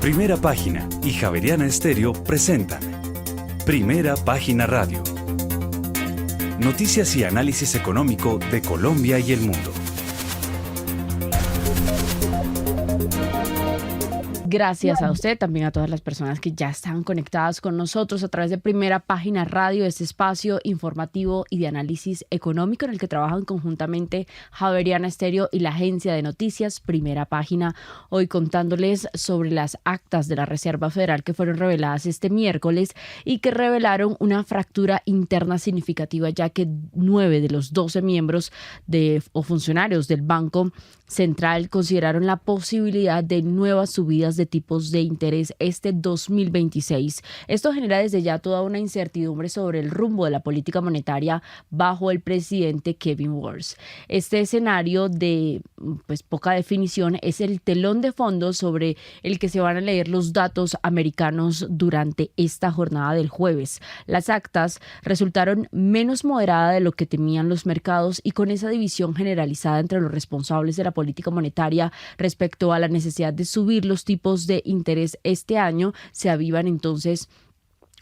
Primera Página y Javeriana Estéreo presentan Primera Página Radio. Noticias y análisis económico de Colombia y el mundo. Gracias a usted, también a todas las personas que ya están conectadas con nosotros a través de Primera Página Radio, este espacio informativo y de análisis económico en el que trabajan conjuntamente Javeriana Estéreo y la agencia de noticias Primera Página. Hoy contándoles sobre las actas de la Reserva Federal que fueron reveladas este miércoles y que revelaron una fractura interna significativa, ya que 9 de los 12 miembros o funcionarios del Banco Central consideraron la posibilidad de nuevas subidas de tipos de interés este 2026. Esto genera desde ya toda una incertidumbre sobre el rumbo de la política monetaria bajo el presidente Kevin Warsh. Este escenario de poca definición es el telón de fondo sobre el que se van a leer los datos americanos durante esta jornada del jueves. Las actas resultaron menos moderadas de lo que temían los mercados y con esa división generalizada entre los responsables de la política monetaria respecto a la necesidad de subir los tipos de interés este año, se avivan entonces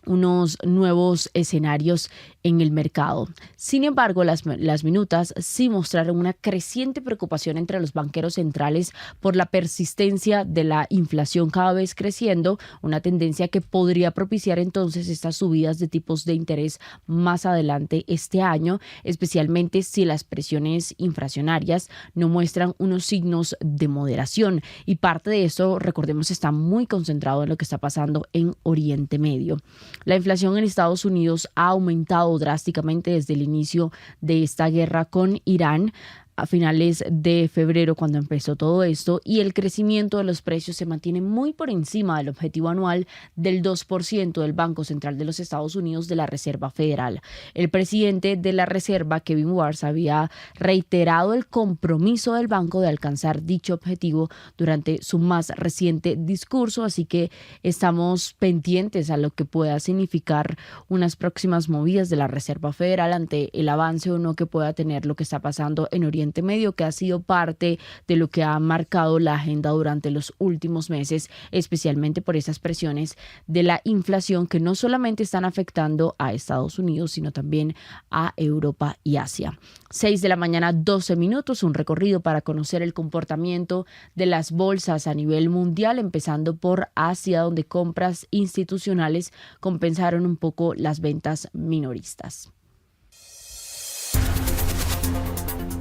unos nuevos escenarios en el mercado. Sin embargo, las minutas sí mostraron una creciente preocupación entre los banqueros centrales por la persistencia de la inflación cada vez creciendo, una tendencia que podría propiciar entonces estas subidas de tipos de interés más adelante este año, especialmente si las presiones inflacionarias no muestran unos signos de moderación. Y parte de esto, recordemos, está muy concentrado en lo que está pasando en Oriente Medio. La inflación en Estados Unidos ha aumentado drásticamente desde el inicio de esta guerra con Irán a finales de febrero, cuando empezó todo esto, y el crecimiento de los precios se mantiene muy por encima del objetivo anual del 2% del Banco Central de los Estados Unidos, de la Reserva Federal. El presidente de la Reserva, Kevin Warsh, había reiterado el compromiso del banco de alcanzar dicho objetivo durante su más reciente discurso, así que estamos pendientes a lo que pueda significar unas próximas movidas de la Reserva Federal ante el avance o no que pueda tener lo que está pasando en Oriente Medio, que ha sido parte de lo que ha marcado la agenda durante los últimos meses, especialmente por esas presiones de la inflación que no solamente están afectando a Estados Unidos, sino también a Europa y Asia. 6 de la mañana, 12 minutos, un recorrido para conocer el comportamiento de las bolsas a nivel mundial, empezando por Asia, donde compras institucionales compensaron un poco las ventas minoristas.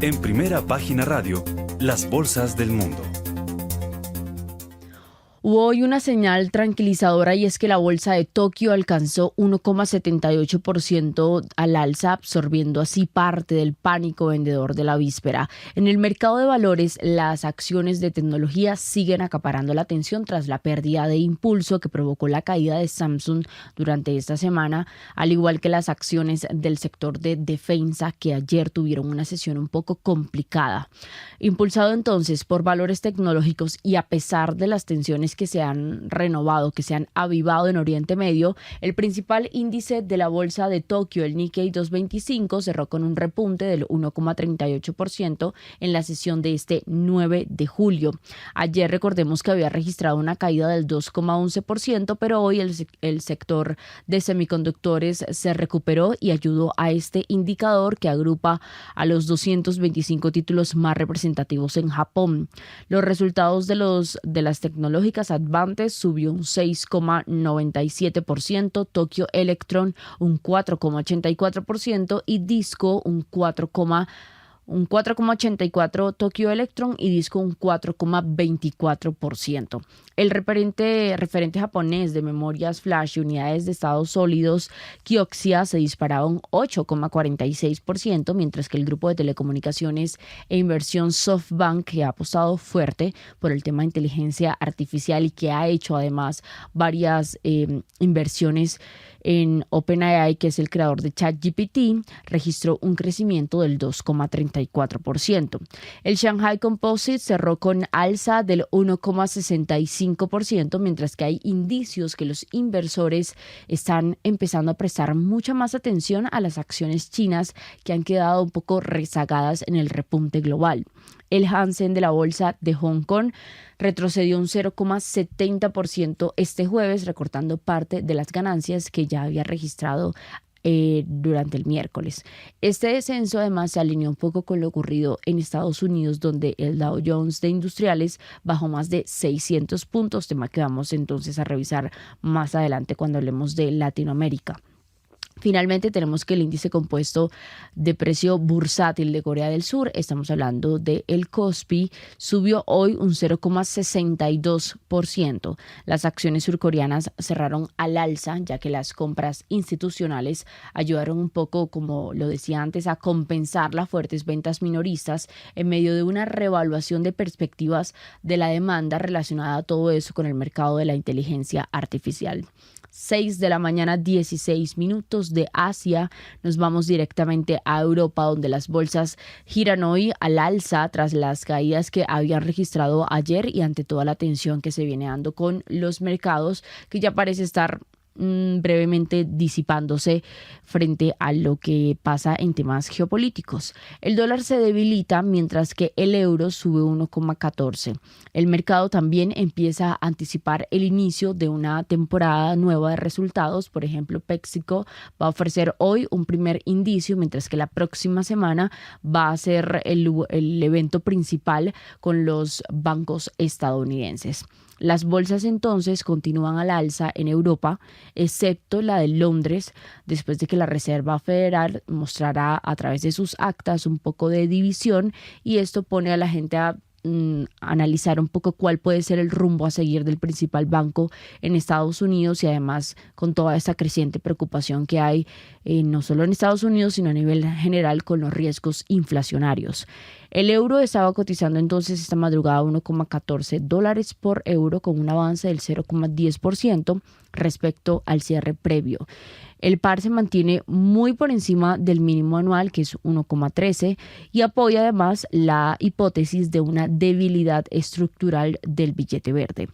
En Primera Página Radio, las bolsas del mundo. Hubo hoy una señal tranquilizadora y es que la bolsa de Tokio alcanzó 1,78% al alza, absorbiendo así parte del pánico vendedor de la víspera. En el mercado de valores, las acciones de tecnología siguen acaparando la atención tras la pérdida de impulso que provocó la caída de Samsung durante esta semana, al igual que las acciones del sector de defensa, que ayer tuvieron una sesión un poco complicada. Impulsado entonces por valores tecnológicos y a pesar de las tensiones que se han renovado, que se han avivado en Oriente Medio, el principal índice de la bolsa de Tokio, el Nikkei 225, cerró con un repunte del 1,38% en la sesión de este 9 de julio. Ayer recordemos que había registrado una caída del 2,11%, pero hoy el sector de semiconductores se recuperó y ayudó a este indicador que agrupa a los 225 títulos más representativos en Japón. Los resultados de las tecnológicas Advantes subió un 6,97%, Tokyo Electron un 4,84% y Disco un 4,84%, Tokyo Electron y Disco un 4,24%. El referente japonés de memorias flash y unidades de estados sólidos, Kioxia, se disparaba un 8,46%, mientras que el grupo de telecomunicaciones e inversión SoftBank, que ha apostado fuerte por el tema de inteligencia artificial y que ha hecho además varias inversiones en OpenAI, que es el creador de ChatGPT, registró un crecimiento del 2,34%. El Shanghai Composite cerró con alza del 1,65%, mientras que hay indicios que los inversores están empezando a prestar mucha más atención a las acciones chinas que han quedado un poco rezagadas en el repunte global. El Hansen de la bolsa de Hong Kong retrocedió un 0,70% este jueves, recortando parte de las ganancias que ya había registrado durante el miércoles. Este descenso además se alineó un poco con lo ocurrido en Estados Unidos, donde el Dow Jones de Industriales bajó más de 600 puntos, tema que vamos entonces a revisar más adelante cuando hablemos de Latinoamérica. Finalmente tenemos que el índice compuesto de precio bursátil de Corea del Sur, estamos hablando del KOSPI, subió hoy un 0,62%. Las acciones surcoreanas cerraron al alza, ya que las compras institucionales ayudaron un poco, como lo decía antes, a compensar las fuertes ventas minoristas en medio de una reevaluación de perspectivas de la demanda relacionada a todo eso con el mercado de la inteligencia artificial. 6 de la mañana, 16 minutos de Asia. Nos vamos directamente a Europa, donde las bolsas giran hoy al alza tras las caídas que habían registrado ayer y ante toda la tensión que se viene dando con los mercados, que ya parece estar brevemente disipándose frente a lo que pasa en temas geopolíticos. El dólar se debilita mientras que el euro sube 1,14. El mercado también empieza a anticipar el inicio de una temporada nueva de resultados. Por ejemplo, PepsiCo va a ofrecer hoy un primer indicio, mientras que la próxima semana va a ser el evento principal con los bancos estadounidenses. Las bolsas entonces continúan al alza en Europa, excepto la de Londres, después de que la Reserva Federal mostrará a través de sus actas un poco de división, y esto pone a la gente a analizar un poco cuál puede ser el rumbo a seguir del principal banco en Estados Unidos, y además con toda esta creciente preocupación que hay no solo en Estados Unidos sino a nivel general con los riesgos inflacionarios. El euro estaba cotizando entonces esta madrugada $1,14 por euro, con un avance del 0,10% respecto al cierre previo. El par se mantiene muy por encima del mínimo anual, que es 1,13, y apoya además la hipótesis de una debilidad estructural del billete verde.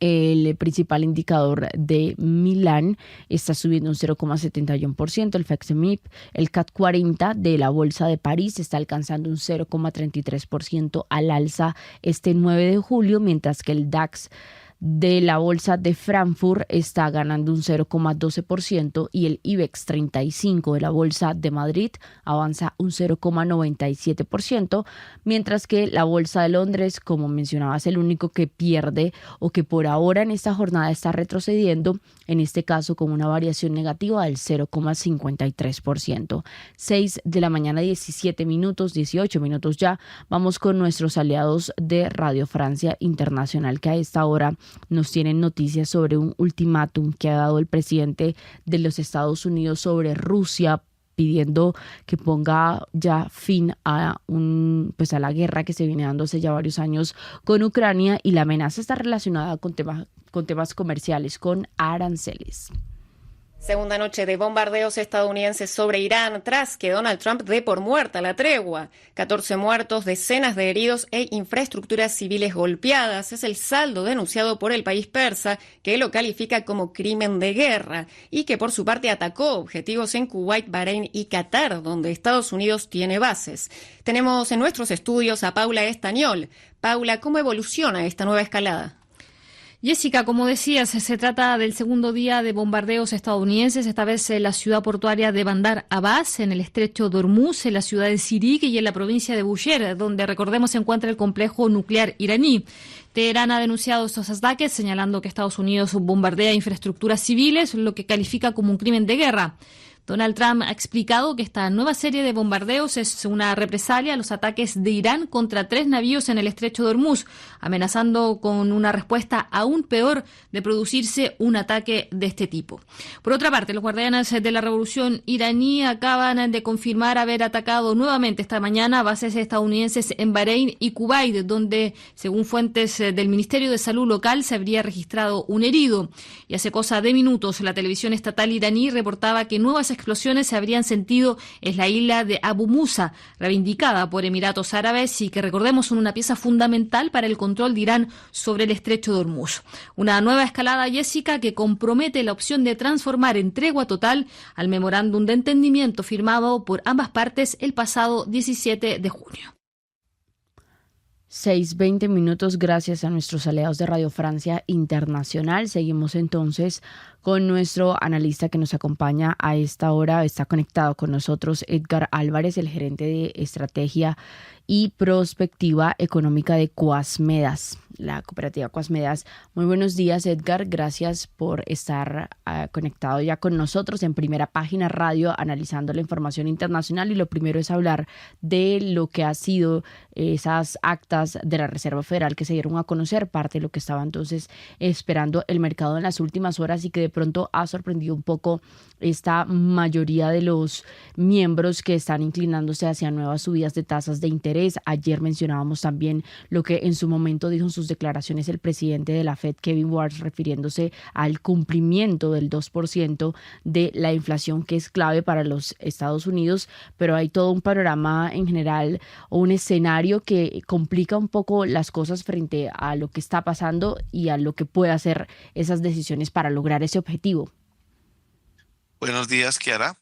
El principal indicador de Milán está subiendo un 0,71%, el FTSE/MIB, el CAC 40 de la Bolsa de París está alcanzando un 0,33% al alza este 9 de julio, mientras que el DAX de la Bolsa de Frankfurt está ganando un 0,12% y el IBEX 35 de la Bolsa de Madrid avanza un 0,97%, mientras que la Bolsa de Londres, como mencionaba, es el único que pierde o que por ahora en esta jornada está retrocediendo, en este caso con una variación negativa del 0,53%. 6 de la mañana, 17 minutos, 18 minutos ya. Vamos con nuestros aliados de Radio Francia Internacional, que a esta hora nos tienen noticias sobre un ultimátum que ha dado el presidente de los Estados Unidos sobre Rusia, pidiendo que ponga ya fin a la guerra que se viene dando hace ya varios años con Ucrania, y la amenaza está relacionada con temas comerciales, con aranceles. Segunda noche de bombardeos estadounidenses sobre Irán tras que Donald Trump dé por muerta la tregua. 14 muertos, decenas de heridos e infraestructuras civiles golpeadas. Es el saldo denunciado por el país persa, que lo califica como crimen de guerra y que por su parte atacó objetivos en Kuwait, Bahrein y Qatar, donde Estados Unidos tiene bases. Tenemos en nuestros estudios a Paula Estañol. Paula, ¿cómo evoluciona esta nueva escalada? Jessica, como decías, se trata del segundo día de bombardeos estadounidenses, esta vez en la ciudad portuaria de Bandar Abbas, en el estrecho de Hormuz, en la ciudad de Sirik y en la provincia de Bushehr, donde, recordemos, se encuentra el complejo nuclear iraní. Teherán ha denunciado estos ataques, señalando que Estados Unidos bombardea infraestructuras civiles, lo que califica como un crimen de guerra. Donald Trump ha explicado que esta nueva serie de bombardeos es una represalia a los ataques de Irán contra 3 navíos en el estrecho de Hormuz, amenazando con una respuesta aún peor de producirse un ataque de este tipo. Por otra parte, los guardianes de la revolución iraní acaban de confirmar haber atacado nuevamente esta mañana bases estadounidenses en Bahrein y Kuwait, donde, según fuentes del Ministerio de Salud local, se habría registrado un herido. Y hace cosa de minutos, la televisión estatal iraní reportaba que nuevas explosiones se habrían sentido en la isla de Abu Musa, reivindicada por Emiratos Árabes y que, recordemos, son una pieza fundamental para el control de Irán sobre el estrecho de Hormuz. Una nueva escalada, Jessica, que compromete la opción de transformar en tregua total al memorándum de entendimiento firmado por ambas partes el pasado 17 de junio. 6:20 gracias a nuestros aliados de Radio Francia Internacional. Seguimos entonces con nuestro analista que nos acompaña a esta hora. Está conectado con nosotros Edgar Álvarez, el gerente de estrategia y prospectiva económica de Coasmedas, la cooperativa Coasmedas. Muy buenos días, Edgar. Gracias por estar conectado ya con nosotros en Primera Página Radio, analizando la información internacional. Y lo primero es hablar de lo que ha sido esas actas de la Reserva Federal que se dieron a conocer, parte de lo que estaba entonces esperando el mercado en las últimas horas y que de pronto ha sorprendido un poco esta mayoría de los miembros que están inclinándose hacia nuevas subidas de tasas de interés. Ayer mencionábamos también lo que en su momento dijo en sus declaraciones el presidente de la Fed, Kevin Warsh, refiriéndose al cumplimiento del 2% de la inflación, que es clave para los Estados Unidos, pero hay todo un panorama en general o un escenario que complica un poco las cosas frente a lo que está pasando y a lo que puede hacer esas decisiones para lograr ese objetivo. Buenos días, Kiara.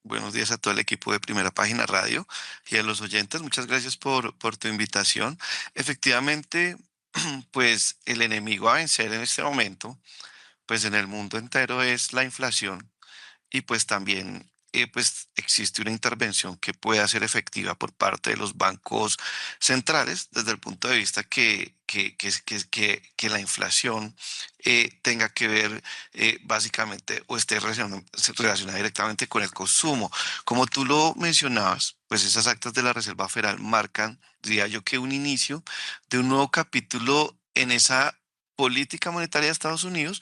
Buenos días a todo el equipo de Primera Página Radio y a los oyentes. Muchas gracias por tu invitación. Efectivamente, pues el enemigo a vencer en este momento, pues en el mundo entero es la inflación y pues también pues existe una intervención que pueda ser efectiva por parte de los bancos centrales desde el punto de vista que la inflación tenga que ver básicamente o esté relacionada directamente con el consumo. Como tú lo mencionabas, pues esas actas de la Reserva Federal marcan, diría yo, que un inicio de un nuevo capítulo en esa política monetaria de Estados Unidos,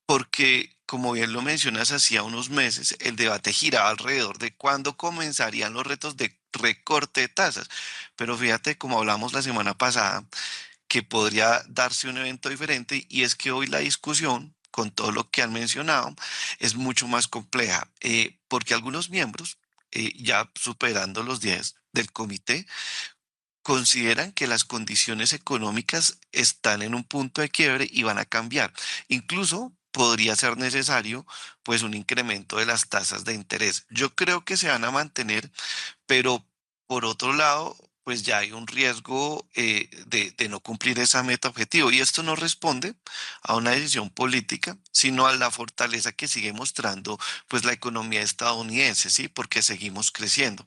porque, como bien lo mencionas, hacía unos meses el debate giraba alrededor de cuándo comenzarían los retos de recorte de tasas. Pero fíjate, como hablamos la semana pasada, que podría darse un evento diferente y es que hoy la discusión, con todo lo que han mencionado, es mucho más compleja, porque algunos miembros, ya superando los 10 del comité, consideran que las condiciones económicas están en un punto de quiebre y van a cambiar. Incluso podría ser necesario pues un incremento de las tasas de interés. Yo creo que se van a mantener, pero por otro lado, pues ya hay un riesgo de no cumplir esa meta objetivo. Y esto no responde a una decisión política, sino a la fortaleza que sigue mostrando pues la economía estadounidense, ¿sí? Porque seguimos creciendo.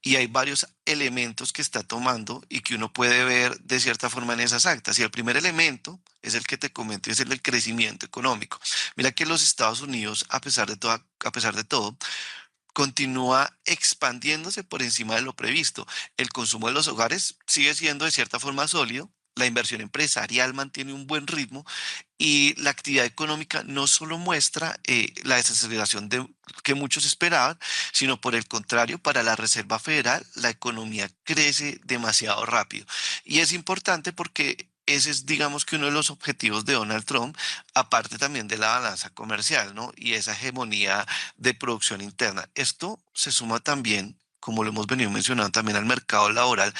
Y hay varios elementos que está tomando y que uno puede ver de cierta forma en esas actas. Y el primer elemento es el que te comento, es el del crecimiento económico. Mira que los Estados Unidos, a pesar de todo, continúa expandiéndose por encima de lo previsto. El consumo de los hogares sigue siendo de cierta forma sólido. La inversión empresarial mantiene un buen ritmo y la actividad económica no solo muestra la desaceleración que muchos esperaban, sino por el contrario, para la Reserva Federal, la economía crece demasiado rápido. Y es importante porque ese es, digamos que uno de los objetivos de Donald Trump, aparte también de la balanza comercial, ¿no? Y esa hegemonía de producción interna. Esto se suma también, como lo hemos venido mencionando, también al mercado laboral,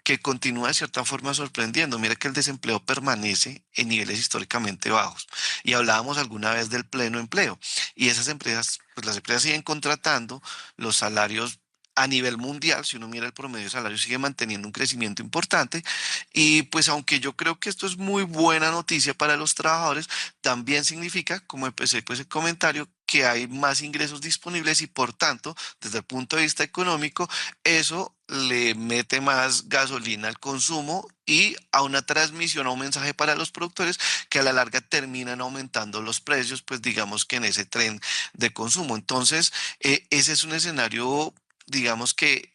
que continúa de cierta forma sorprendiendo. Mira que el desempleo permanece en niveles históricamente bajos. Y hablábamos alguna vez del pleno empleo. Y esas empresas, pues las empresas siguen contratando, los salarios a nivel mundial, si uno mira el promedio de salario, sigue manteniendo un crecimiento importante. Y pues aunque yo creo que esto es muy buena noticia para los trabajadores, también significa, como empecé pues el comentario, que hay más ingresos disponibles y por tanto, desde el punto de vista económico, eso le mete más gasolina al consumo y a una transmisión, a un mensaje para los productores que a la larga terminan aumentando los precios, pues digamos que en ese tren de consumo. Entonces, ese es un escenario, digamos que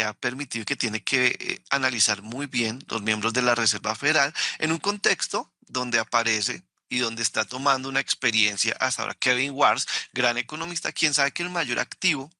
ha permitido y que tiene que analizar muy bien los miembros de la Reserva Federal en un contexto donde aparece y donde está tomando una experiencia hasta ahora Kevin Warsh, gran economista, quien sabe que el mayor activo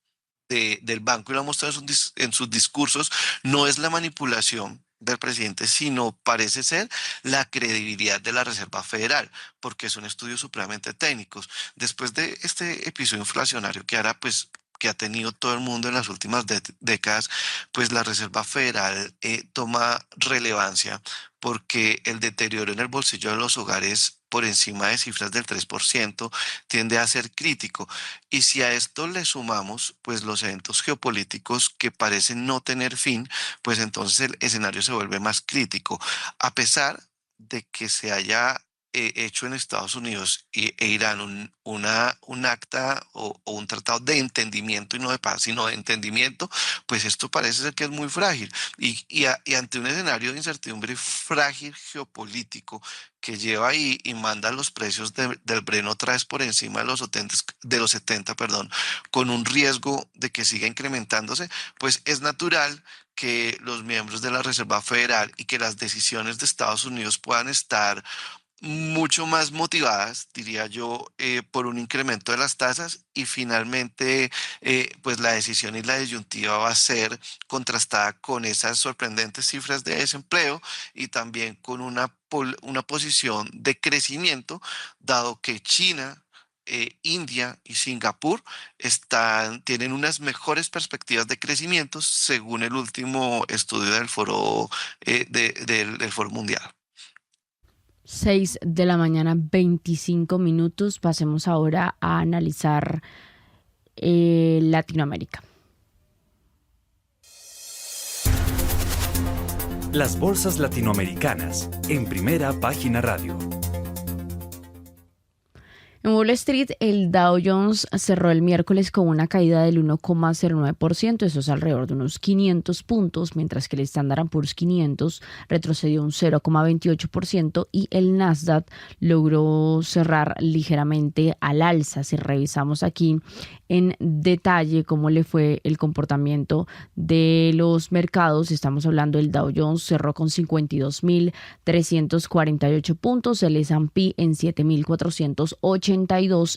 del banco, y lo ha mostrado en sus discursos, no es la manipulación del presidente, sino parece ser la credibilidad de la Reserva Federal, porque son estudios supremamente técnicos. Después de este episodio inflacionario que ahora pues que ha tenido todo el mundo en las últimas décadas, pues la Reserva Federal toma relevancia porque el deterioro en el bolsillo de los hogares por encima de cifras del 3% tiende a ser crítico. Y si a esto le sumamos pues los eventos geopolíticos que parecen no tener fin, pues entonces el escenario se vuelve más crítico. A pesar de que se haya hecho en Estados Unidos e Irán un acta o un tratado de entendimiento y no de paz, sino de entendimiento, pues esto parece ser que es muy frágil. Y ante un escenario de incertidumbre frágil geopolítico que lleva ahí y manda los precios del Brent otra vez por encima de los 70, perdón, con un riesgo de que siga incrementándose, pues es natural que los miembros de la Reserva Federal y que las decisiones de Estados Unidos puedan estar mucho más motivadas, diría yo, por un incremento de las tasas y finalmente, pues la decisión y la disyuntiva va a ser contrastada con esas sorprendentes cifras de desempleo y también con una posición de crecimiento, dado que China, India y Singapur tienen unas mejores perspectivas de crecimiento según el último estudio del Foro, del Foro Mundial. 6 de la mañana, 25 minutos. Pasemos ahora a analizar Latinoamérica. Las bolsas latinoamericanas en Primera Página Radio. En Wall Street, el Dow Jones cerró el miércoles con una caída del 1,09%, eso es alrededor de unos 500 puntos, mientras que el Standard & Poor's 500 retrocedió un 0,28% y el Nasdaq logró cerrar ligeramente al alza. Si revisamos aquí en detalle cómo le fue el comportamiento de los mercados, estamos hablando del Dow Jones cerró con 52.348 puntos, el S&P en 7.482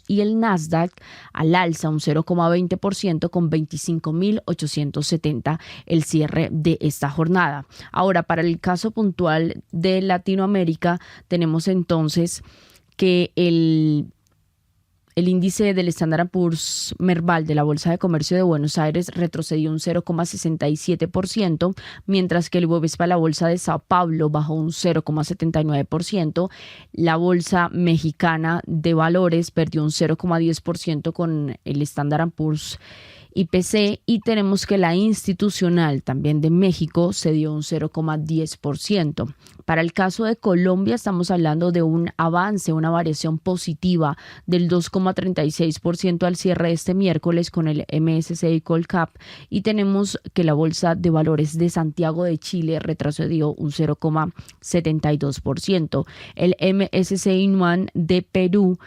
y el Nasdaq al alza un 0,20% con 25.870 el cierre de esta jornada. Ahora, para el caso puntual de Latinoamérica, tenemos entonces que el índice del Standard & Poor's Merval de la Bolsa de Comercio de Buenos Aires retrocedió un 0,67%, mientras que el Bovespa de la Bolsa de Sao Paulo bajó un 0,79%. La Bolsa Mexicana de Valores perdió un 0,10% con el Standard & Poor's IPC, y tenemos que la institucional también de México se dio un 0,10%. Para el caso de Colombia estamos hablando de un avance, una variación positiva del 2,36% al cierre de este miércoles con el MSCI Colcap, y tenemos que la Bolsa de Valores de Santiago de Chile retrocedió un 0,72%. El MSCI Nuan de Perú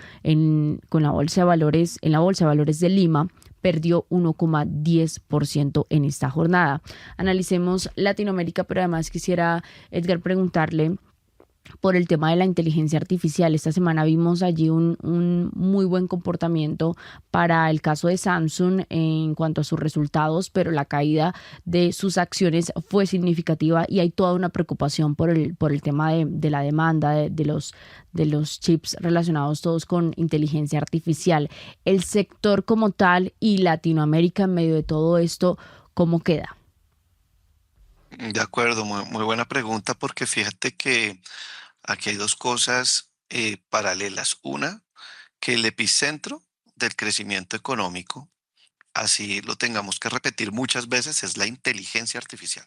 con la Bolsa de Valores, en la Bolsa de Valores de Lima, perdió 1,10% en esta jornada. Analicemos Latinoamérica, pero además quisiera, Edgar, preguntarle por el tema de la inteligencia artificial. Esta semana vimos allí un muy buen comportamiento para el caso de Samsung en cuanto a sus resultados, pero la caída de sus acciones fue significativa y hay toda una preocupación por el tema de la demanda de los chips relacionados todos con inteligencia artificial. El sector como tal y Latinoamérica en medio de todo esto, ¿cómo queda? De acuerdo, muy buena pregunta porque fíjate que aquí hay dos cosas paralelas. Una, que el epicentro del crecimiento económico, así lo tengamos que repetir muchas veces, es la inteligencia artificial.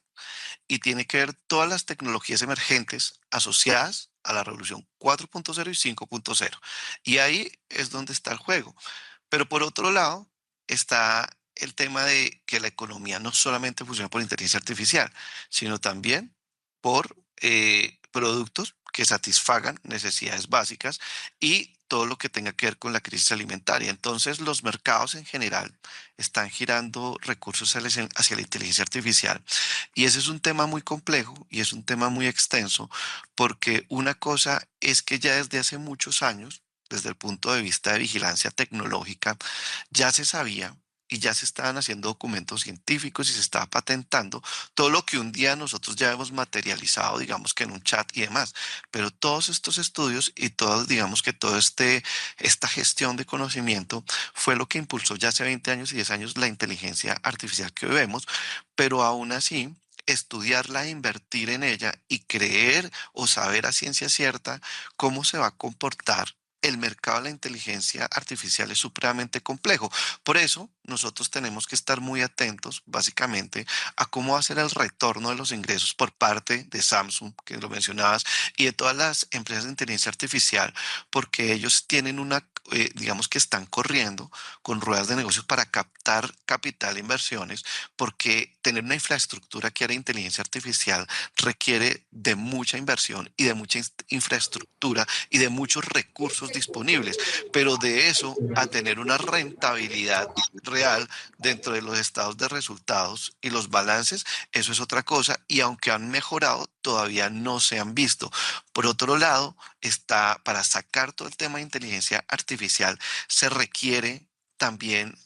Y tiene que ver todas las tecnologías emergentes asociadas a la revolución 4.0 y 5.0. Y ahí es donde está el juego. Pero por otro lado, está el tema de que la economía no solamente funciona por inteligencia artificial, sino también por productos que satisfagan necesidades básicas y todo lo que tenga que ver con la crisis alimentaria. Entonces, los mercados en general están girando recursos hacia la inteligencia artificial. Y ese es un tema muy complejo y es un tema muy extenso, porque una cosa es que ya desde hace muchos años, desde el punto de vista de vigilancia tecnológica, ya se sabía y ya se estaban haciendo documentos científicos y se estaba patentando todo lo que un día nosotros ya hemos materializado, digamos que en un chat y demás. Pero todos estos estudios y todos, digamos que esta gestión de conocimiento fue lo que impulsó ya hace 20 años y 10 años la inteligencia artificial que hoy vemos, pero aún así estudiarla e invertir en ella y creer o saber a ciencia cierta cómo se va a comportar el mercado de la inteligencia artificial es supremamente complejo. Por eso, nosotros tenemos que estar muy atentos, básicamente, a cómo va a ser el retorno de los ingresos por parte de Samsung, que lo mencionabas, y de todas las empresas de inteligencia artificial, porque ellos tienen digamos que están corriendo con ruedas de negocios para captar capital e inversiones, porque tener una infraestructura que era inteligencia artificial requiere de mucha inversión y de mucha infraestructura y de muchos recursos disponibles, pero de eso a tener una rentabilidad real dentro de los estados de resultados y los balances, eso es otra cosa, y aunque han mejorado, todavía no se han visto. Por otro lado, para sacar todo el tema de inteligencia artificial, se requiere también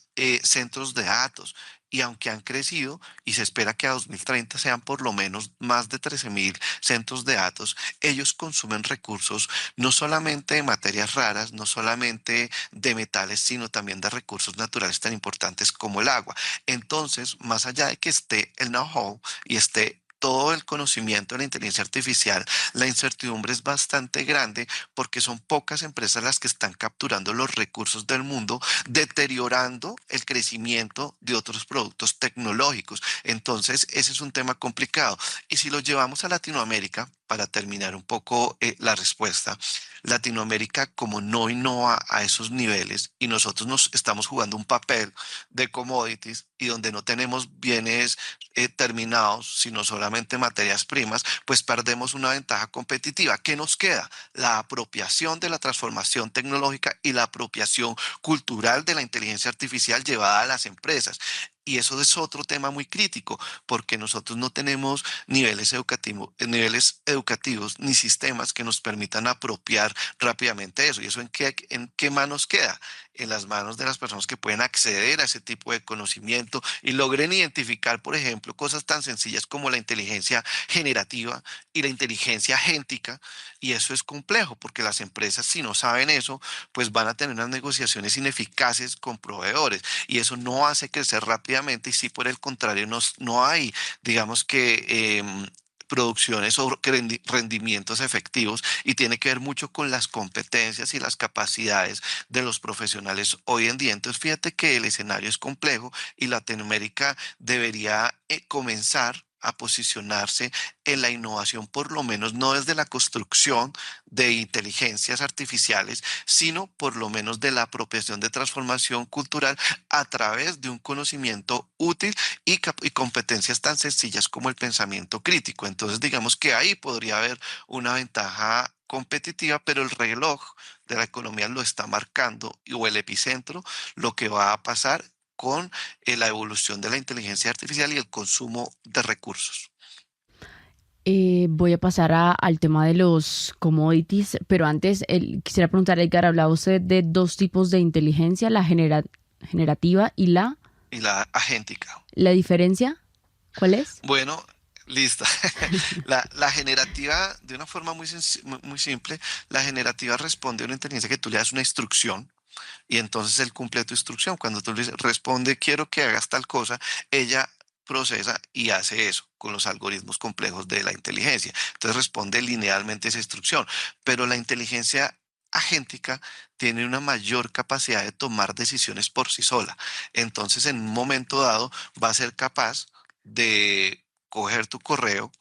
centros de datos. Y aunque han crecido y se espera que a 2030 sean por lo menos más de 13.000 centros de datos, ellos consumen recursos no solamente de materias raras, no solamente de metales, sino también de recursos naturales tan importantes como el agua. Entonces, más allá de que esté el know-how y esté todo el conocimiento de la inteligencia artificial, la incertidumbre es bastante grande porque son pocas empresas las que están capturando los recursos del mundo, deteriorando el crecimiento de otros productos tecnológicos. Entonces, ese es un tema complicado. Y si lo llevamos a Latinoamérica, para terminar un poco la respuesta, Latinoamérica como no innova a esos niveles y nosotros nos estamos jugando un papel de commodities y donde no tenemos bienes terminados, sino solamente materias primas, pues perdemos una ventaja competitiva. ¿Qué nos queda? La apropiación de la transformación tecnológica y la apropiación cultural de la inteligencia artificial llevada a las empresas. Y eso es otro tema muy crítico, porque nosotros no tenemos niveles educativos ni sistemas que nos permitan apropiar rápidamente eso. ¿Y eso en qué manos queda? En las manos de las personas que pueden acceder a ese tipo de conocimiento y logren identificar, por ejemplo, cosas tan sencillas como la inteligencia generativa y la inteligencia agéntica. Y eso es complejo, porque las empresas, si no saben eso, pues van a tener unas negociaciones ineficaces con proveedores y eso no hace crecer rápidamente y si por el contrario no hay, digamos que producciones o rendimientos efectivos y tiene que ver mucho con las competencias y las capacidades de los profesionales hoy en día. Entonces, fíjate que el escenario es complejo y Latinoamérica debería comenzar a posicionarse en la innovación, por lo menos no desde la construcción de inteligencias artificiales, sino por lo menos de la apropiación de transformación cultural a través de un conocimiento útil y competencias tan sencillas como el pensamiento crítico. Entonces, digamos que ahí podría haber una ventaja competitiva, pero el reloj de la economía lo está marcando o el epicentro, lo que va a pasar con la evolución de la inteligencia artificial y el consumo de recursos. Voy a pasar al tema de los commodities, pero antes quisiera preguntar, Edgar, hablaba usted de dos tipos de inteligencia, la generativa y Y la agéntica. la diferencia, ¿cuál es? Bueno, listo. La generativa, de una forma muy simple, la generativa responde a una inteligencia que tú le das una instrucción y entonces él cumple tu instrucción. Cuando tú le dices, responde, quiero que hagas tal cosa, ella procesa y hace eso con los algoritmos complejos de la inteligencia. Entonces responde linealmente esa instrucción. Pero la inteligencia agéntica tiene una mayor capacidad de tomar decisiones por sí sola. Entonces, en un momento dado, va a ser capaz de coger tu correo,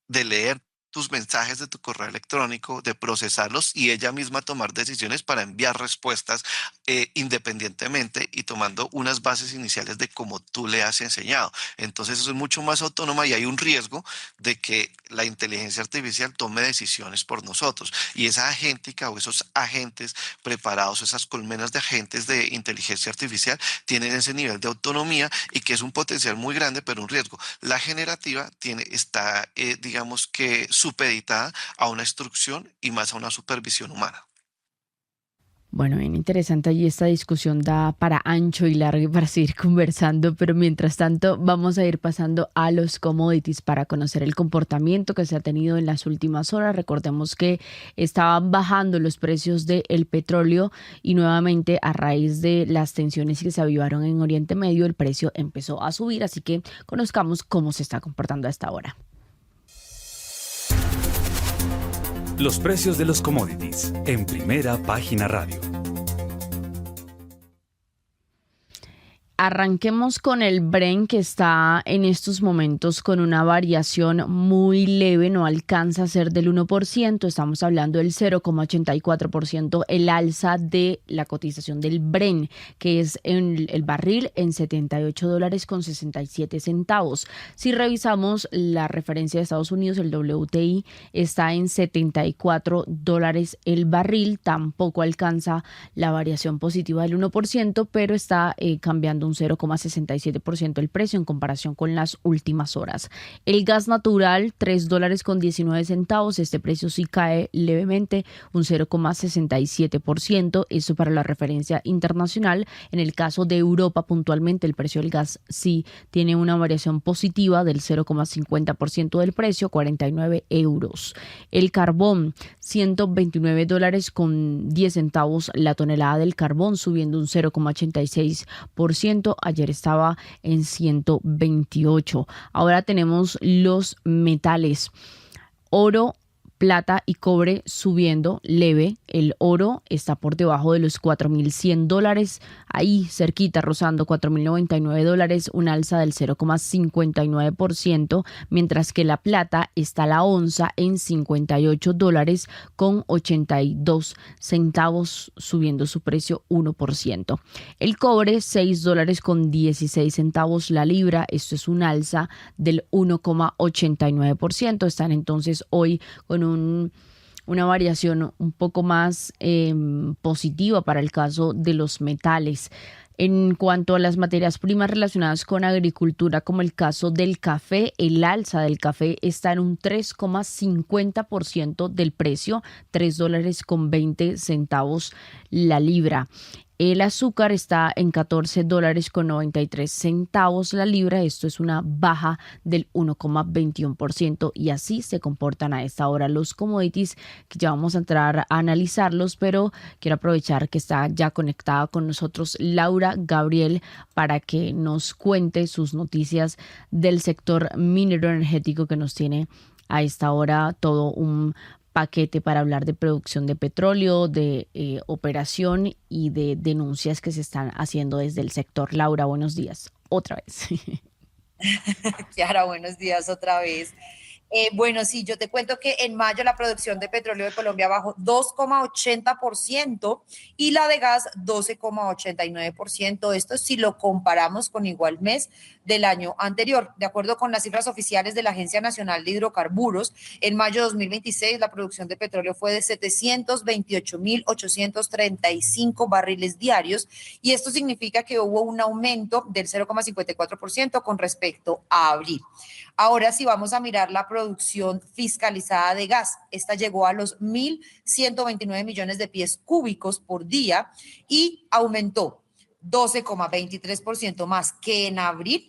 de leer tus mensajes de tu correo electrónico, de procesarlos y ella misma tomar decisiones para enviar respuestas independientemente y tomando unas bases iniciales de cómo tú le has enseñado. Entonces eso es mucho más autónoma y hay un riesgo de que la inteligencia artificial tome decisiones por nosotros. Y esa agéntica o esos agentes preparados, esas colmenas de agentes de inteligencia artificial tienen ese nivel de autonomía y que es un potencial muy grande, pero un riesgo. La generativa está, digamos que supeditada a una instrucción y más a una supervisión humana. Bueno, bien interesante allí esta discusión, da para ancho y largo y para seguir conversando, pero mientras tanto vamos a ir pasando a los commodities para conocer el comportamiento que se ha tenido en las últimas horas. Recordemos que estaban bajando los precios del petróleo y nuevamente a raíz de las tensiones que se avivaron en Oriente Medio el precio empezó a subir, así que conozcamos cómo se está comportando a esta hora. Los precios de los commodities en Primera Página Radio. Arranquemos con el Brent, que está en estos momentos con una variación muy leve, no alcanza a ser del 1%, estamos hablando del 0,84% el alza de la cotización del Brent, que es en el barril en $78.67. Si revisamos la referencia de Estados Unidos, el WTI está en $74 el barril, tampoco alcanza la variación positiva del 1%, pero está cambiando un 0,67% el precio en comparación con las últimas horas. El gas natural, $3.19. Este precio sí cae levemente, un 0,67%. Eso para la referencia internacional. En el caso de Europa, puntualmente, el precio del gas sí tiene una variación positiva del 0,50% del precio, 49 euros. El carbón, $129.10 la tonelada del carbón, subiendo un 0,86%. Ayer estaba en 128. Ahora tenemos los metales. Oro, plata y cobre subiendo leve. El oro está por debajo de los $4.100, ahí cerquita, rozando $4.099, un alza del 0,59%, mientras que la plata está a la onza en $58.82, subiendo su precio 1%. El cobre, $6.16 la libra, esto es un alza del 1,89%. Están entonces hoy con una variación un poco más positiva para el caso de los metales. En cuanto a las materias primas relacionadas con agricultura, como el caso del café, el alza del café está en un 3,50% del precio, $3.20 la libra. El azúcar está en $14.93 la libra. Esto es una baja del 1,21%, y así se comportan a esta hora los commodities, que ya vamos a entrar a analizarlos, pero quiero aprovechar que está ya conectada con nosotros Laura Gabriel para que nos cuente sus noticias del sector minero energético, que nos tiene a esta hora todo un paquete para hablar de producción de petróleo, de operación y de denuncias que se están haciendo desde el sector. Laura, buenos días otra vez. Kiara, buenos días otra vez. Bueno, sí, yo te cuento que en mayo la producción de petróleo de Colombia bajó 2,80% y la de gas 12,89%. Esto si lo comparamos con igual mes del año anterior. De acuerdo con las cifras oficiales de la Agencia Nacional de Hidrocarburos, en mayo de 2026 la producción de petróleo fue de 728.835 barriles diarios, y esto significa que hubo un aumento del 0,54% con respecto a abril. Ahora sí vamos a mirar la producción fiscalizada de gas. Esta llegó a los 1.129 millones de pies cúbicos por día y aumentó 12,23% más que en abril.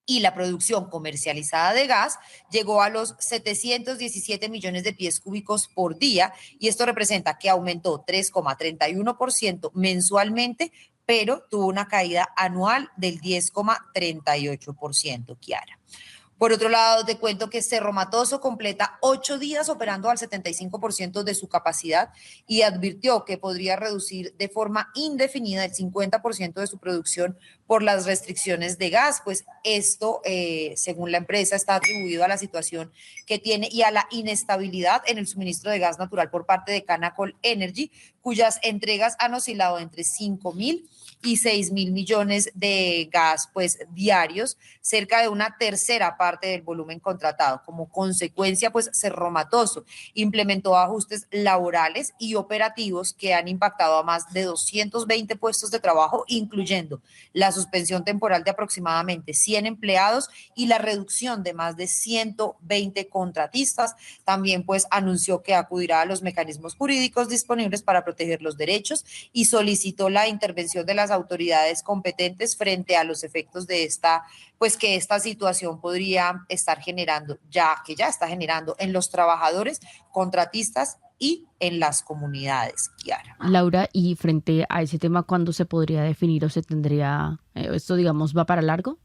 Y la producción comercializada de gas llegó a los 717 millones de pies cúbicos por día, y esto representa que aumentó 3,31% mensualmente, pero tuvo una caída anual del 10,38%, Kiara. Por otro lado, te cuento que Cerro Matoso completa 8 días operando al 75% de su capacidad y advirtió que podría reducir de forma indefinida el 50% de su producción por las restricciones de gas, pues esto, según la empresa, está atribuido a la situación que tiene y a la inestabilidad en el suministro de gas natural por parte de Canacol Energy, cuyas entregas han oscilado entre 5.000 y 6.000 millones de gas pues diarios, cerca de una tercera parte del volumen contratado. Como consecuencia, pues Cerro Matoso implementó ajustes laborales y operativos que han impactado a más de 220 puestos de trabajo, incluyendo la suspensión temporal de aproximadamente 100 empleados y la reducción de más de 120 contratistas. También pues anunció que acudirá a los mecanismos jurídicos disponibles para proteger los derechos y solicitó la intervención de las autoridades competentes frente a los efectos de que esta situación podría estar generando, ya está generando en los trabajadores, contratistas y en las comunidades, Kiara. Laura, y frente a ese tema, ¿cuándo se podría definir o se tendría, esto digamos, va para largo?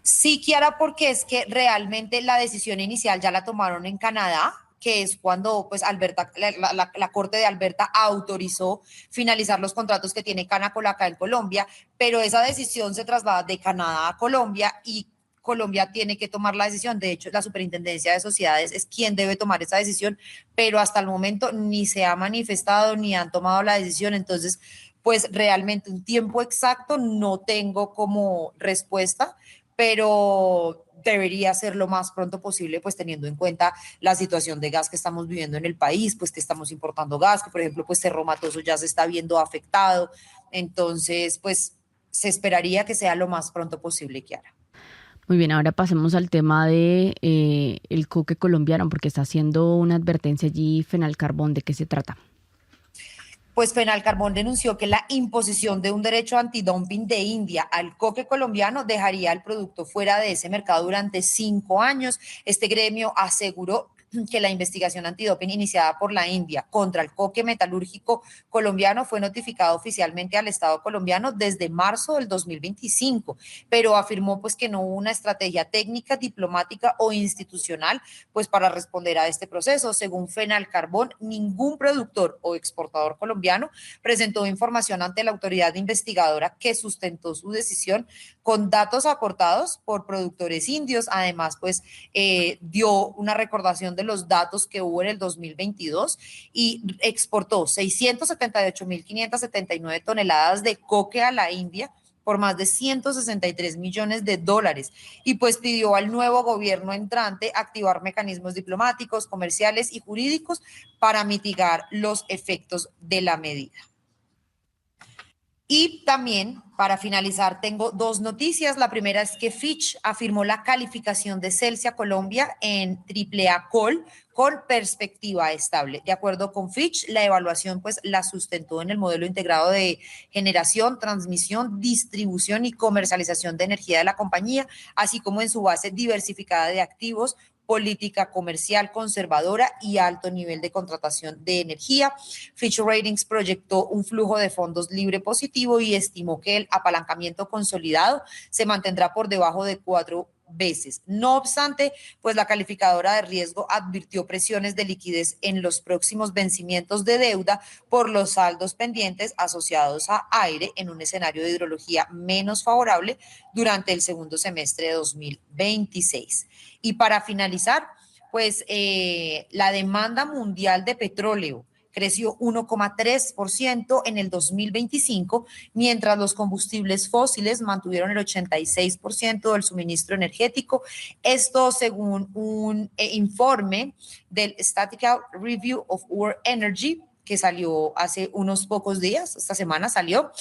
Sí, Kiara, porque es que realmente la decisión inicial ya la tomaron en Canadá, que es cuando pues la Corte de Alberta autorizó finalizar los contratos que tiene Canacol acá en Colombia, pero esa decisión se traslada de Canadá a Colombia y Colombia tiene que tomar la decisión. De hecho, la Superintendencia de Sociedades es quien debe tomar esa decisión, pero hasta el momento ni se ha manifestado ni han tomado la decisión. Entonces, pues realmente un tiempo exacto no tengo como respuesta, pero debería ser lo más pronto posible, pues teniendo en cuenta la situación de gas que estamos viviendo en el país, pues que estamos importando gas, que por ejemplo, pues Cerro Matoso ya se está viendo afectado. Entonces, pues se esperaría que sea lo más pronto posible, Kiara. Muy bien, ahora pasemos al tema de el coque colombiano, porque está haciendo una advertencia allí Fenalcarbón. ¿De qué se trata? Pues Fenalcarbón denunció que la imposición de un derecho antidumping de India al coque colombiano dejaría el producto fuera de ese mercado durante 5 años. Este gremio aseguró que la investigación antidoping iniciada por la India contra el coque metalúrgico colombiano fue notificada oficialmente al Estado colombiano desde marzo del 2025, pero afirmó pues que no hubo una estrategia técnica, diplomática o institucional pues para responder a este proceso. Según Fenalcarbón, ningún productor o exportador colombiano presentó información ante la autoridad investigadora que sustentó su decisión con datos aportados por productores indios. Además, pues dio una recordación de los datos que hubo en el 2022 y exportó 678.579 toneladas de coque a la India por más de $163 millones y pues pidió al nuevo gobierno entrante activar mecanismos diplomáticos, comerciales y jurídicos para mitigar los efectos de la medida. Y también, para finalizar, tengo 2 noticias. La primera es que Fitch afirmó la calificación de Celsia Colombia en AAA Call con perspectiva estable. De acuerdo con Fitch, la evaluación pues la sustentó en el modelo integrado de generación, transmisión, distribución y comercialización de energía de la compañía, así como en su base diversificada de activos, política comercial conservadora y alto nivel de contratación de energía. Fitch Ratings proyectó un flujo de fondos libre positivo y estimó que el apalancamiento consolidado se mantendrá por debajo de 4 veces. No obstante, pues la calificadora de riesgo advirtió presiones de liquidez en los próximos vencimientos de deuda por los saldos pendientes asociados a aire en un escenario de hidrología menos favorable durante el segundo semestre de 2026. Y para finalizar, pues la demanda mundial de petróleo creció 1,3% en el 2025, mientras los combustibles fósiles mantuvieron el 86% del suministro energético. Esto según un informe del Statistical Review of World Energy, que salió hace unos pocos días, esta semana salió.